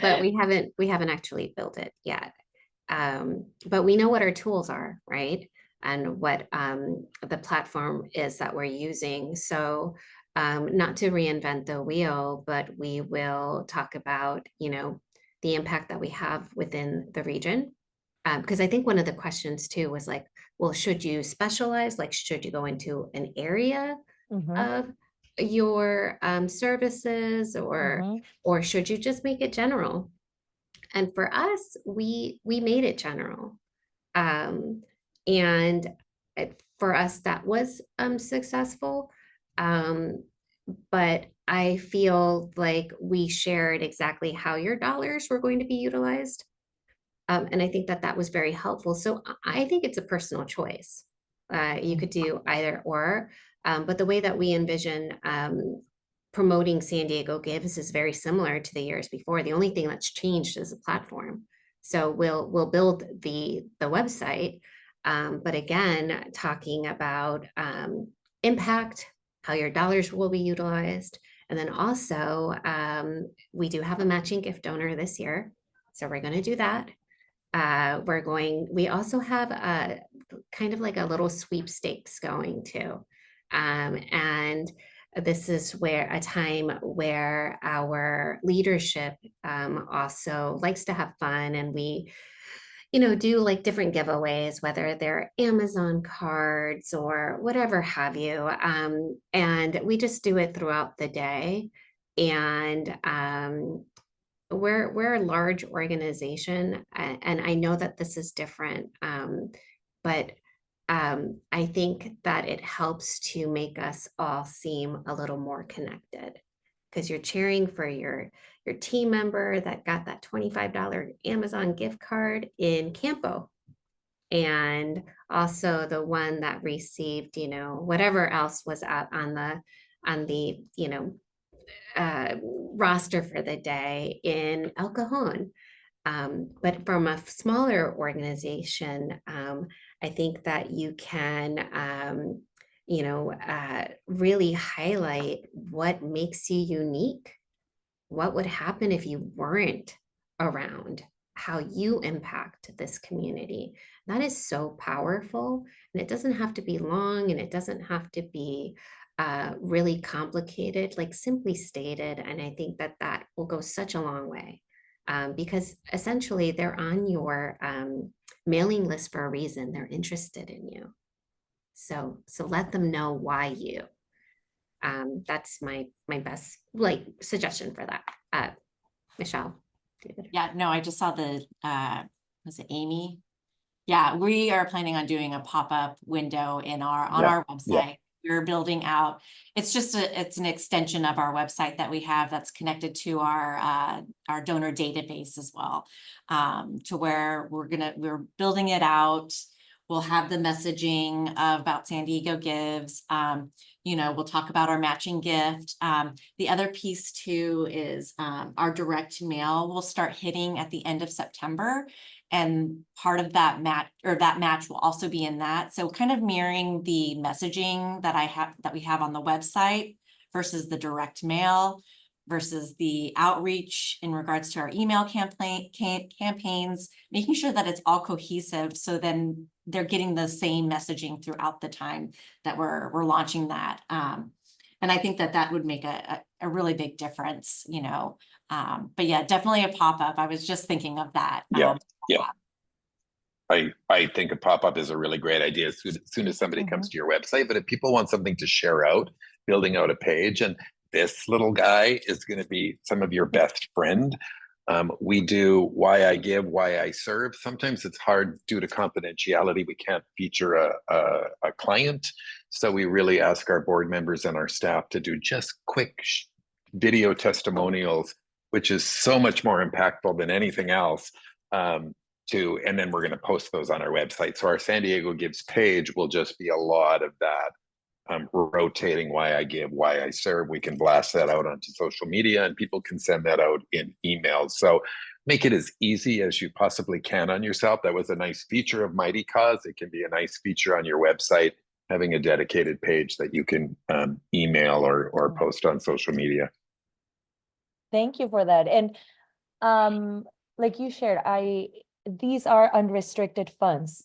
but we haven't actually built it yet. But we know what our tools are, right? And what the platform is that we're using. So not to reinvent the wheel, but we will talk about, the impact that we have within the region. Because I think one of the questions too was like, well, should you specialize? Like, should you go into an area of your services, or should you just make it general? And for us, we made it general. And for us, that was successful. But I feel like we shared exactly how your dollars were going to be utilized. And I think that was very helpful. So I think it's a personal choice. You could do either or, but the way that we envision promoting San Diego Gives is very similar to the years before. The only thing that's changed is the platform. So we'll build the website, but again, talking about impact, how your dollars will be utilized. And then also, we do have a matching gift donor this year. So we're going to do that. We also have a kind of like a little sweepstakes going too. And this is where a time where our leadership also likes to have fun, and we do like different giveaways, whether they're Amazon cards or whatever have you. And we just do it throughout the day. And we're a large organization, and I know that this is different, but I think that it helps to make us all seem a little more connected, because you're cheering for your team member that got that $25 Amazon gift card in Campo, and also the one that received, whatever else was out on the roster for the day in El Cajon. But from a smaller organization, I think that you can, really highlight what makes you unique. What would happen if you weren't around? How you impact this community. That is so powerful. And it doesn't have to be long and it doesn't have to be really complicated, like simply stated. And I think that that will go such a long way because essentially they're on your mailing list for a reason. They're interested in you. So let them know why you. That's my best like suggestion for that. Michelle. David. Yeah, no, I just saw the, was it Amy? Yeah, we are planning on doing a pop-up window on our website. We're building out, it's an extension of our website that we have that's connected to our donor database as well. To where we're building it out. We'll have the messaging about San Diego Gives. We'll talk about our matching gift. The other piece too is our direct mail will start hitting at the end of September. And part of that match will also be in that. So kind of mirroring the messaging that we have on the website versus the direct mail versus the outreach in regards to our email campaigns, making sure that it's all cohesive. So then they're getting the same messaging throughout the time that we're launching that. And I think that would make a really big difference, but yeah, definitely a pop-up. I was just thinking of that. Yeah. I think a pop-up is a really great idea as soon as somebody comes to your website. But if people want something to share out, building out a page, and this little guy is going to be some of your best friend. We do why I give, why I serve. Sometimes it's hard due to confidentiality. We can't feature a client. So we really ask our board members and our staff to do just quick video testimonials, which is so much more impactful than anything else. And then we're going to post those on our website. So our San Diego Gives page will just be a lot of that. Rotating why I give, why I serve. We can blast that out onto social media and people can send that out in emails. So make it as easy as you possibly can on yourself. That was a nice feature of Mighty Cause. It can be a nice feature on your website, having a dedicated page that you can email or post on social media. Thank you for that. And like you shared, these are unrestricted funds.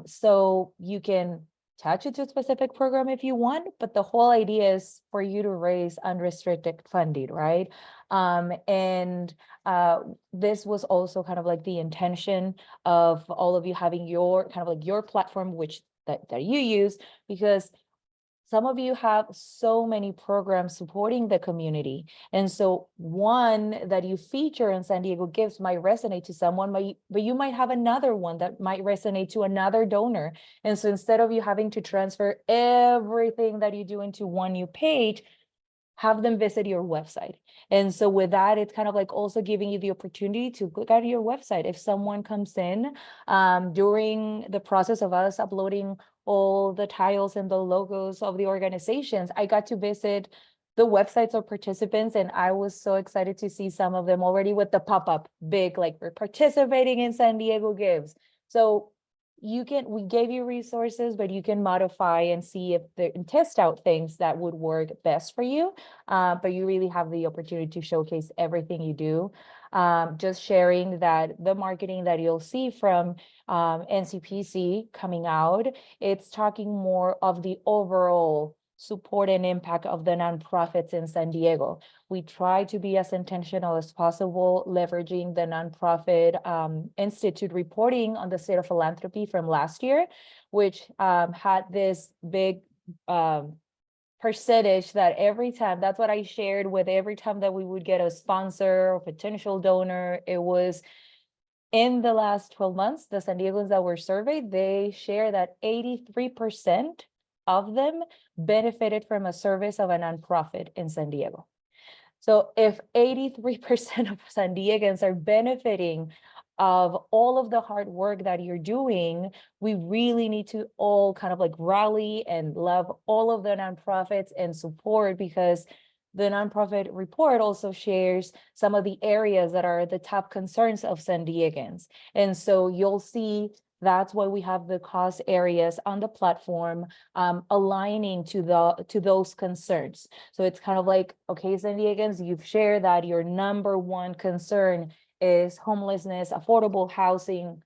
So you can attach it to a specific program if you want, but the whole idea is for you to raise unrestricted funding, right? This was also kind of like the intention of all of you having your kind of like your platform, which that you use, because some of you have so many programs supporting the community. And so one that you feature in San Diego Gives might resonate to someone, but you might have another one that might resonate to another donor. And so instead of you having to transfer everything that you do into one new page, have them visit your website. And so with that, it's kind of like also giving you the opportunity to look at your website. If someone comes in during the process of us uploading all the tiles and the logos of the organizations, I got to visit the websites of participants, and I was so excited to see some of them already with the pop-up big, like we're participating in San Diego Gives. So we gave you resources, but you can modify and see if and test out things that would work best for you. But you really have the opportunity to showcase everything you do. Just sharing that the marketing that you'll see from NCPC coming out, it's talking more of the overall support and impact of the nonprofits in San Diego. We try to be as intentional as possible, leveraging the nonprofit institute reporting on the state of philanthropy from last year, which had this big percentage that every time, that's what I shared with every time that we would get a sponsor or potential donor, it was in the last 12 months, the San Diegans that were surveyed, they share that 83% of them benefited from a service of a nonprofit in San Diego. So if 83% of San Diegans are benefiting of all of the hard work that you're doing, we really need to all kind of like rally and love all of the nonprofits and support, because the nonprofit report also shares some of the areas that are the top concerns of San Diegans. And so you'll see That's why we have the cost areas on the platform, aligning to those concerns. So it's kind of like, okay, San Diegans, you've shared that your number one concern is homelessness, affordable housing.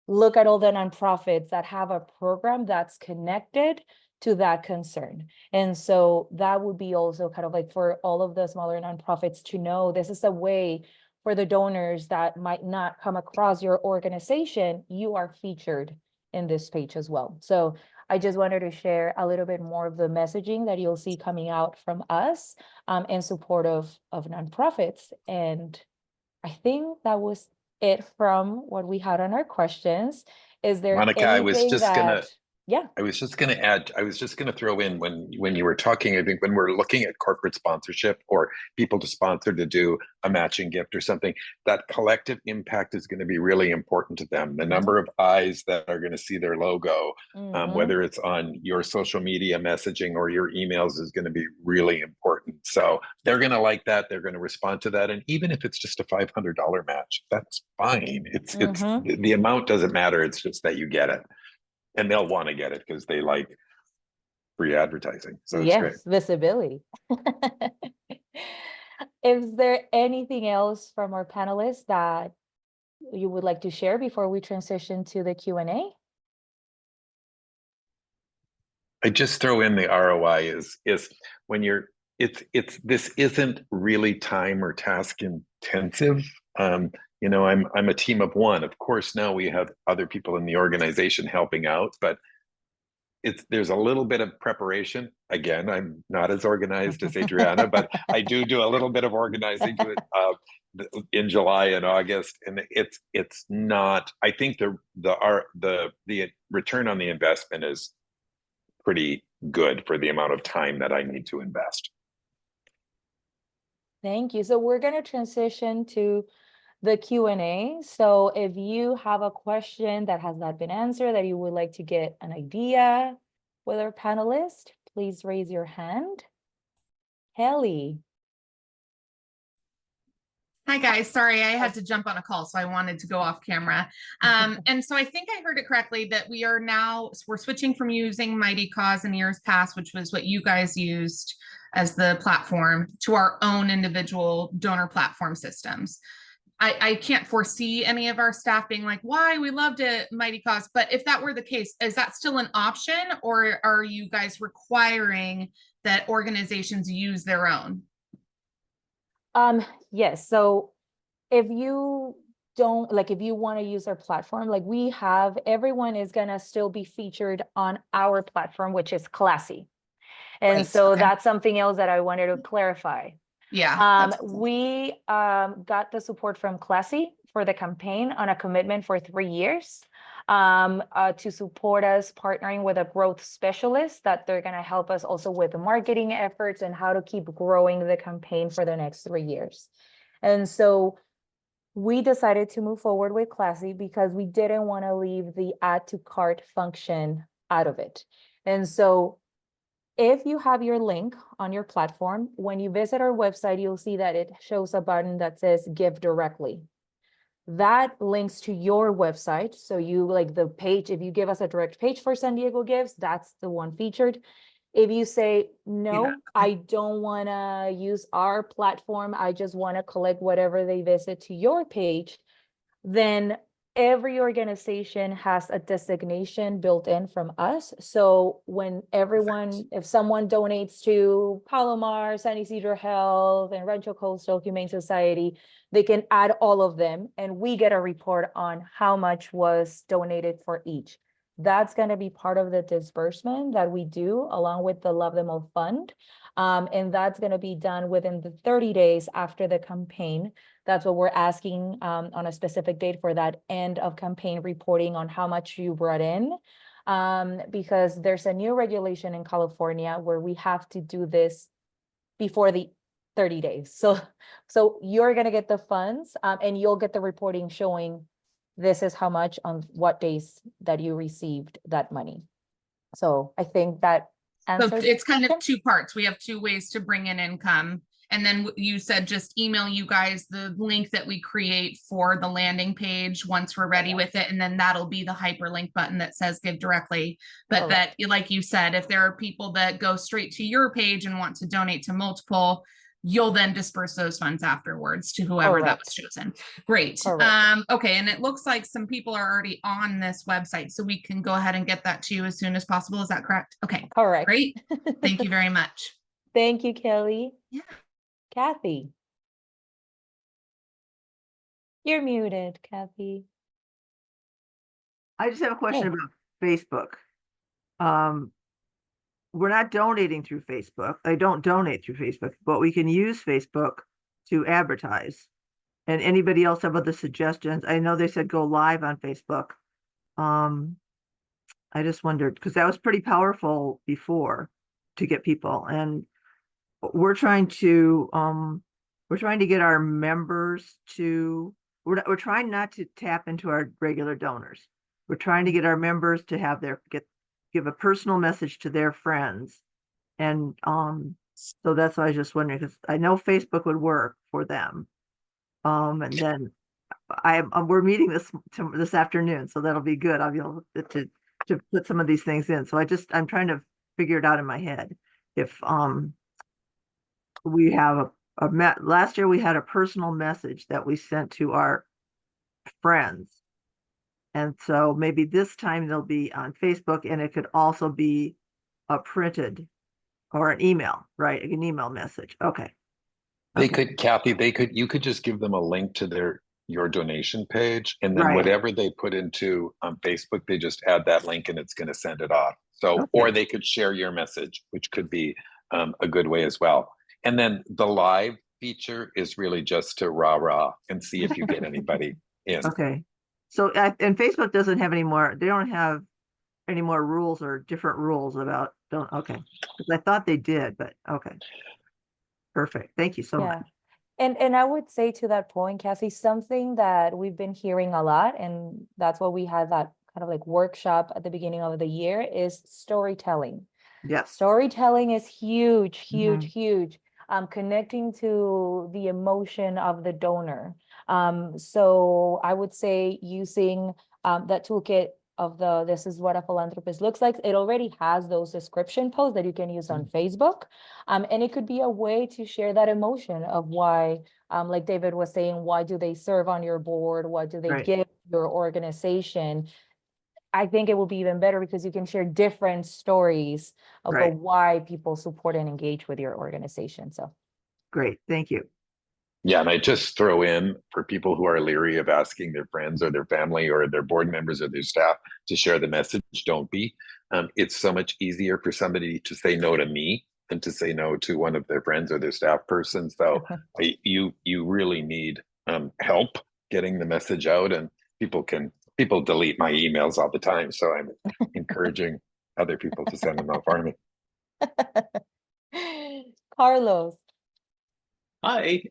Look at all the nonprofits that have a program that's connected to that concern. And so that would be also kind of like for all of the smaller nonprofits to know this is a way for the donors that might not come across your organization, you are featured in this page as well. So I just wanted to share a little bit more of the messaging that you'll see coming out from us in support of nonprofits. And I think that was it from what we had on our questions. Is there Monica, anything that, yeah. I was just going to add, I was just going to throw in when you were talking, I think when we're looking at corporate sponsorship or people to sponsor to do a matching gift or something, that collective impact is going to be really important to them. The number of eyes that are going to see their logo, whether it's on your social media messaging or your emails, is going to be really important. So they're going to like that. They're going to respond to that. And even if it's just a $500 match, that's fine. It's the amount doesn't matter. It's just that you get it. And they'll want to get it because they like free advertising. So it's great. Visibility. Is there anything else from our panelists that you would like to share before we transition to the Q&A? I just throw in the ROI is when you're this isn't really time or task intensive. You know, I'm a team of one. Of course, now we have other people in the organization helping out, but there's a little bit of preparation. Again, I'm not as organized as Adriana, but I do a little bit of organizing to it in July and August, and it's not. I think the return on the investment is pretty good for the amount of time that I need to invest. Thank you. So we're going to transition to the Q&A. So if you have a question that has not been answered, that you would like to get an idea with our panelist, please raise your hand. Kelly. Hi guys, sorry, I had to jump on a call, so I wanted to go off camera. And so I think I heard it correctly that we're switching from using Mighty Cause in years past, which was what you guys used as the platform, to our own individual donor platform systems. I can't foresee any of our staff being like, why, we loved it, Mighty Cause. But if that were the case, is that still an option, or are you guys requiring that organizations use their own? Yes. So if you don't, like, if you want to use our platform, like we have, everyone is going to still be featured on our platform, which is Classy. And Right, so okay. that's something else that I wanted to clarify. Yeah. We got the support from Classy for the campaign on a commitment for 3 years to support us partnering with a growth specialist that they're going to help us also with the marketing efforts and how to keep growing the campaign for the next 3 years. And so we decided to move forward with Classy because we didn't want to leave the add to cart function out of it. And so if you have your link on your platform, when you visit our website, you'll see that it shows a button that says Give Directly. That links to your website. So you like the page, if you give us a direct page for San Diego Gives, that's the one featured. If you say, no, I don't want to use our platform, I just want to collect whatever they visit to your page, then every organization has a designation built in from us. So when if someone donates to Palomar, San Isidro Health, and Rancho Coastal Humane Society, they can add all of them and we get a report on how much was donated for each. That's going to be part of the disbursement that we do along with the Love Them All Fund. And that's going to be done within the 30 days after the campaign. That's what we're asking on a specific date for that end of campaign reporting on how much you brought in. Because there's a new regulation in California where we have to do this before the 30 days. So you're going to get the funds and you'll get the reporting showing this is how much on what days that you received that money. So I think that answers. So it's kind of two parts. We have two ways to bring in income. And then you said just email you guys the link that we create for the landing page once we're ready with it. And then that'll be the hyperlink button that says give directly. But Correct. that, like you said, if there are people that go straight to your page and want to donate to multiple, you'll then disperse those funds afterwards to whoever that was chosen. Great. Correct. Okay. And it looks like some people are already on this website, so we can go ahead and get that to you as soon as possible. Is that correct? Okay. Correct. Great. Thank you very much. Thank you, Kelly. Yeah. Kathy. You're muted, Kathy. I just have a question Oh. about Facebook. We're not donating through Facebook. I don't donate through Facebook, but we can use Facebook to advertise. And anybody else have other suggestions? I know they said go live on Facebook. I just wondered, because that was pretty powerful before to get people. And we're trying to get our members to, we're trying not to tap into our regular donors. We're trying to get our members to have give a personal message to their friends. And so that's why I was just wondering, because I know Facebook would work for them. And then we're meeting this afternoon, so that'll be good. I'll be able to put some of these things in. So I'm trying to figure it out in my head. If we have last year we had a personal message that we sent to our friends. And so maybe this time they'll be on Facebook, and it could also be a printed or an email, right? An email message. Okay. They could, Kathy, you could just give them a link to your donation page, and then Right. whatever they put into Facebook, they just add that link and it's going to send it off. So, or they could share your message, which could be a good way as well. And then the live feature is really just to rah and see if you get anybody in. Okay. So, and Facebook doesn't have any more, they don't have any more rules or different rules about, okay. Because I thought they did, but okay. Perfect. Thank you so much. And I would say to that point, Cassie, something that we've been hearing a lot, and that's why we had that kind of like workshop at the beginning of the year, is storytelling. Yes. Storytelling is huge, huge. Connecting to the emotion of the donor. So I would say using that toolkit of this is what a philanthropist looks like. It already has those description posts that you can use on Facebook. And it could be a way to share that emotion of why, like David was saying, why do they serve on your board? What do they give your organization? I think it will be even better because you can share different stories about why people support and engage with your organization. So great. Thank you. Yeah, and I just throw in for people who are leery of asking their friends or their family or their board members or their staff to share the message, don't be. It's so much easier for somebody to say no to me than to say no to one of their friends or their staff person. So you really need help getting the message out, and people delete my emails all the time. So I'm encouraging other people to send them out for me. Carlos. Hi,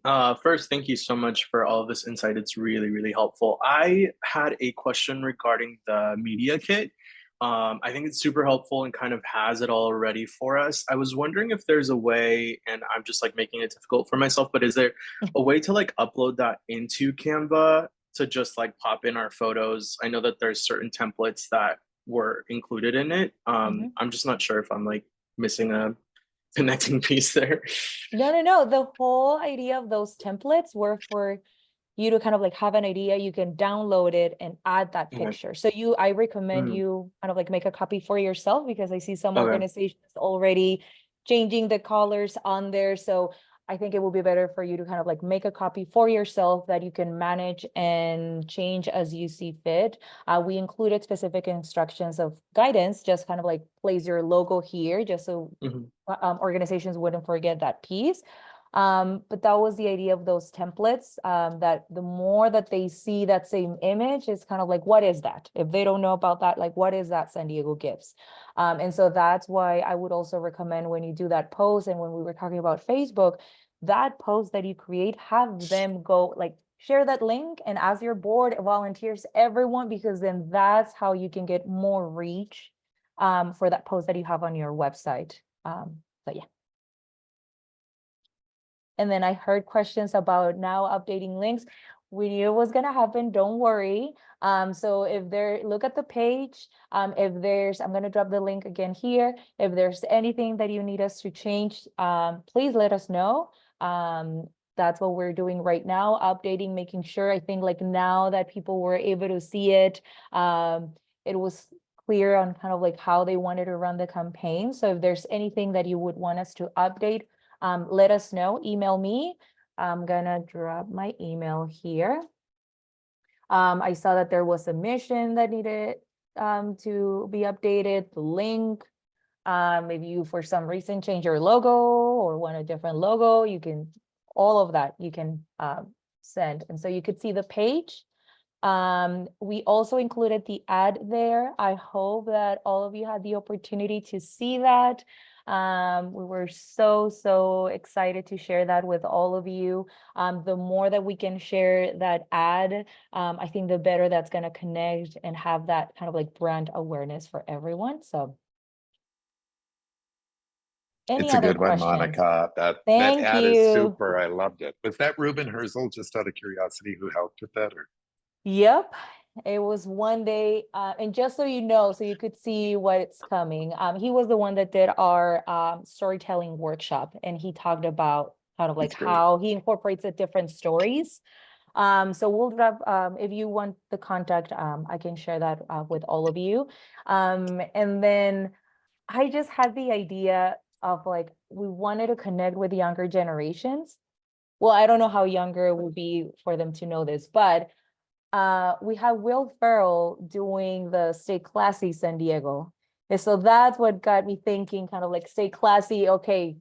first, thank you so much for all of this insight. It's really, really helpful. I had a question regarding the media kit. I think it's super helpful and kind of has it all ready for us. I was wondering if there's a way, and I'm just like making it difficult for myself, but is there a way to like upload that into Canva to just like pop in our photos? I know that there's certain templates that were included in it. I'm just not sure if I'm like missing a connecting piece there. No. The whole idea of those templates were for you to kind of like have an idea. You can download it and add that picture. So I recommend you kind of like make a copy for yourself, because I see some organizations already changing the colors on there. So I think it will be better for you to kind of like make a copy for yourself that you can manage and change as you see fit. We included specific instructions of guidance, just kind of like place your logo here, just so organizations wouldn't forget that piece. But that was the idea of those templates, that the more that they see that same image, is kind of like, what is that? If they don't know about that, like, what is that San Diego Gives? And so that's why I would also recommend, when you do that post, and when we were talking about Facebook, that post that you create, have them go like share that link, and as your board volunteers everyone, because then that's how you can get more reach for that post that you have on your website. So yeah. And then I heard questions about now updating links. We knew it was gonna happen, don't worry. So if look at the page, if I'm gonna drop the link again here. If there's anything that you need us to change, please let us know. That's what we're doing right now, updating, making sure. I think like now that people were able to see it, it was clear on kind of like how they wanted to run the campaign. So if there's anything that you would want us to update, let us know, email me. I'm gonna drop my email here. I saw that there was a mission that needed to be updated, the link. Maybe you for some reason change your logo or want a different logo, you can, all of that you can send. And so you could see the page. We also included the ad there. I hope that all of you had the opportunity to see that. We were so excited to share that with all of you. The more that we can share that ad, I think the better that's going to connect and have that kind of like brand awareness for everyone. So any It's a other good one, questions? Monica. That Thank ad is you. super. I loved it. Was that Ruben Herzl, just out of curiosity, who helped with that? Or Yep, it was one day, and just so you know, so you could see what's coming. He was the one that did our storytelling workshop, and he talked about kind of like That's great. how he incorporates the different stories. So we'll drop, if you want the contact, I can share that with all of you. And then I just had the idea of like, we wanted to connect with younger generations. Well, I don't know how younger it would be for them to know this, but we have Will Ferrell doing the Stay Classy San Diego. And so that's what got me thinking, kind of like stay classy. Okay,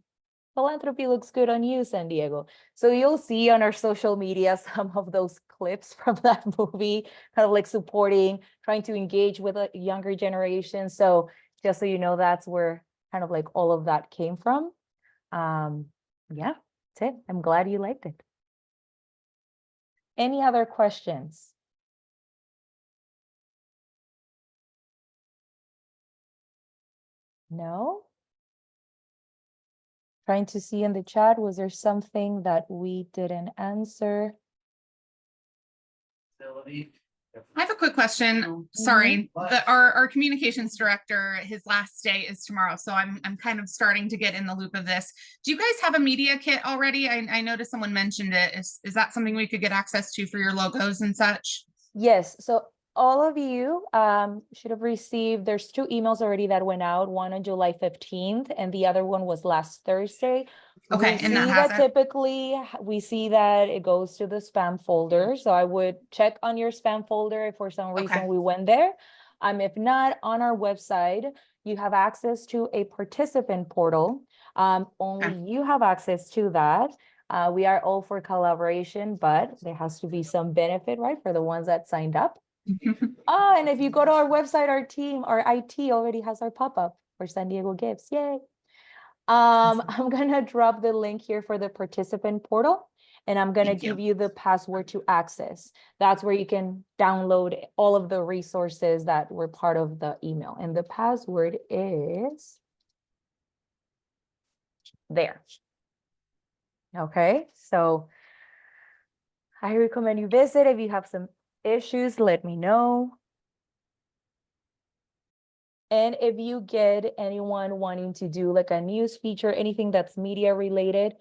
philanthropy looks good on you, San Diego. So you'll see on our social media some of those clips from that movie, kind of like supporting, trying to engage with a younger generation. So just so you know, that's where kind of like all of that came from. Yeah, that's it. I'm glad you liked it. Any other questions? No? Trying to see in the chat, was there something that we didn't answer? I have a quick question. Sorry, our communications director, his last day is tomorrow, so I'm kind of starting to get in the loop of this. Do you guys have a media kit already? I noticed someone mentioned it. Is that something we could get access to for your logos and such? Yes, so all of you should have received, there's 2 emails already that went out, one on July 15th and the other one was last Thursday. Okay, We and that see has that it? typically we see that it goes to the spam folder. So I would check on your spam folder if for some reason Okay. we went there. If not, on our website, you have access to a participant portal. Only you have access to that. We are all for collaboration, but there has to be some benefit, right, for the ones that signed up. Oh, and if you go to our website, our team, our IT already has our pop-up for San Diego Gifts. Yay. I'm gonna drop the link here for the participant portal, and I'm gonna Thank you. give you the password to access. That's where you can download all of the resources that were part of the email. And the password is there. Okay, so I recommend you visit. If you have some issues, let me know. And if you get anyone wanting to do like a news feature, anything that's media related,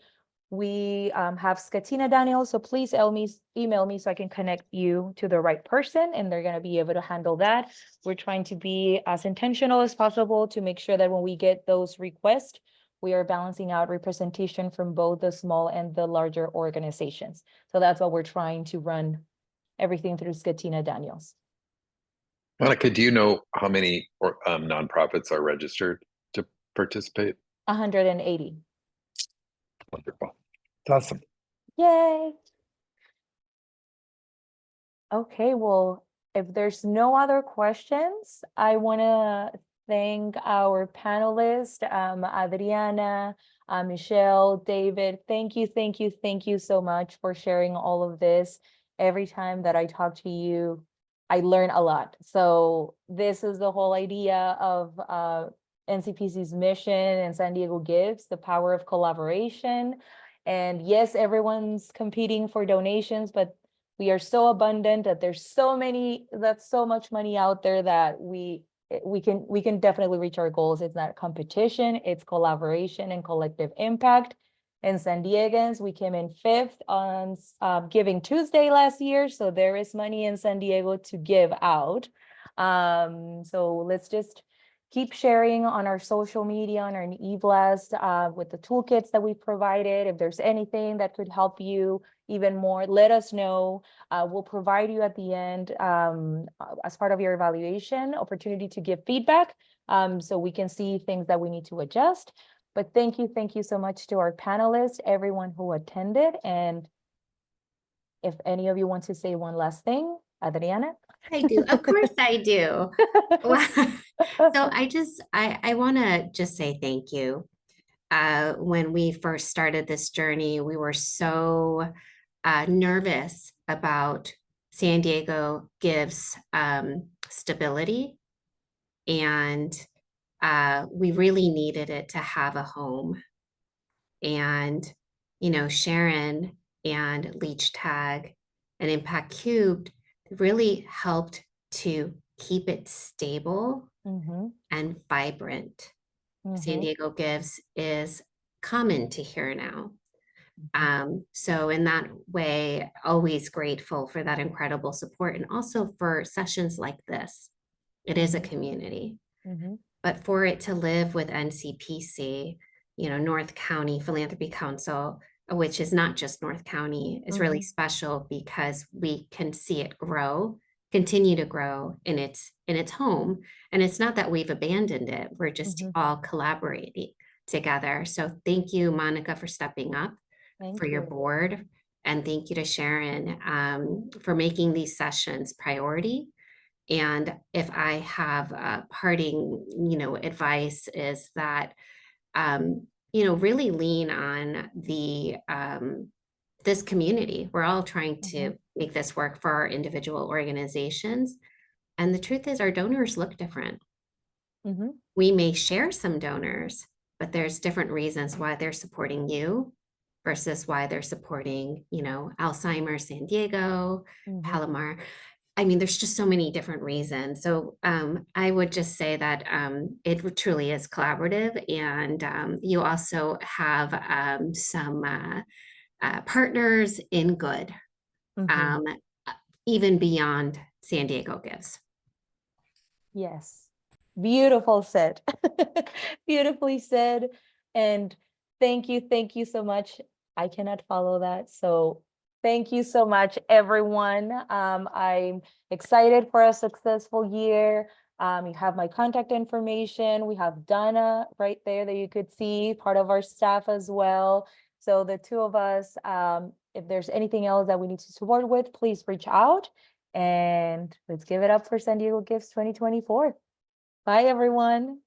we have Scatina Daniel. So please email me so I can connect you to the right person and they're going to be able to handle that. We're trying to be as intentional as possible to make sure that when we get those requests, we are balancing out representation from both the small and the larger organizations. So that's what we're trying to run everything through Scatina Daniels. Monica, do you know how many nonprofits are registered to participate? 180. Wonderful. It's awesome. Yay. Okay, well, if there's no other questions, I want to thank our panelists, Adriana, Michelle, David. Thank you so much for sharing all of this. Every time that I talk to you, I learn a lot. So this is the whole idea of NCPC's mission and San Diego Gives, the power of collaboration. And yes, everyone's competing for donations, but we are so abundant that there's so much money out there that we can definitely reach our goals. It's not competition, it's collaboration and collective impact. And San Diegans, we came in 5th on Giving Tuesday last year. So there is money in San Diego to give out. So let's just keep sharing on our social media, on our e-blast, with the toolkits that we provided. If there's anything that could help you even more, let us know. We'll provide you at the end, as part of your evaluation, opportunity to give feedback, so we can see things that we need to adjust. But thank you so much to our panelists, everyone who attended. And if any of you want to say one last thing, Adriana? I do. Of course I do. Well, so I want to just say thank you. When we first started this journey, we were so nervous about San Diego Gives stability, and we really needed it to have a home. And, Sharon and Leech Tag and Impact Cubed really helped to keep it stable and vibrant. San Diego Gives is common to hear now. So in that way, always grateful for that incredible support, and also for sessions like this. It is a community, but for it to live with NCPC, North County Philanthropy Council, which is not just North County, is really special because we can see it continue to grow in its home. And it's not that we've abandoned it. We're just all collaborating together. So thank you, Monica, for stepping up for your board. And thank you to Sharon for making these sessions priority. And if I have a parting, advice, is that, really lean on this community. We're all trying to make this work for our individual organizations. And the truth is, our donors look different. We may share some donors, but there's different reasons why they're supporting you versus why they're supporting, Alzheimer's San Diego, Palomar. I mean, there's just so many different reasons. So I would just say that it truly is collaborative. And you also have some partners in good, even beyond San Diego Gives. Yes. Beautiful said. Beautifully said. And thank you so much. I cannot follow that. So thank you so much, everyone. I'm excited for a successful year. You have my contact information. We have Donna right there that you could see, part of our staff as well. So the two of us, if there's anything else that we need to support with, please reach out. And let's give it up for San Diego Gives 2024. Bye, everyone.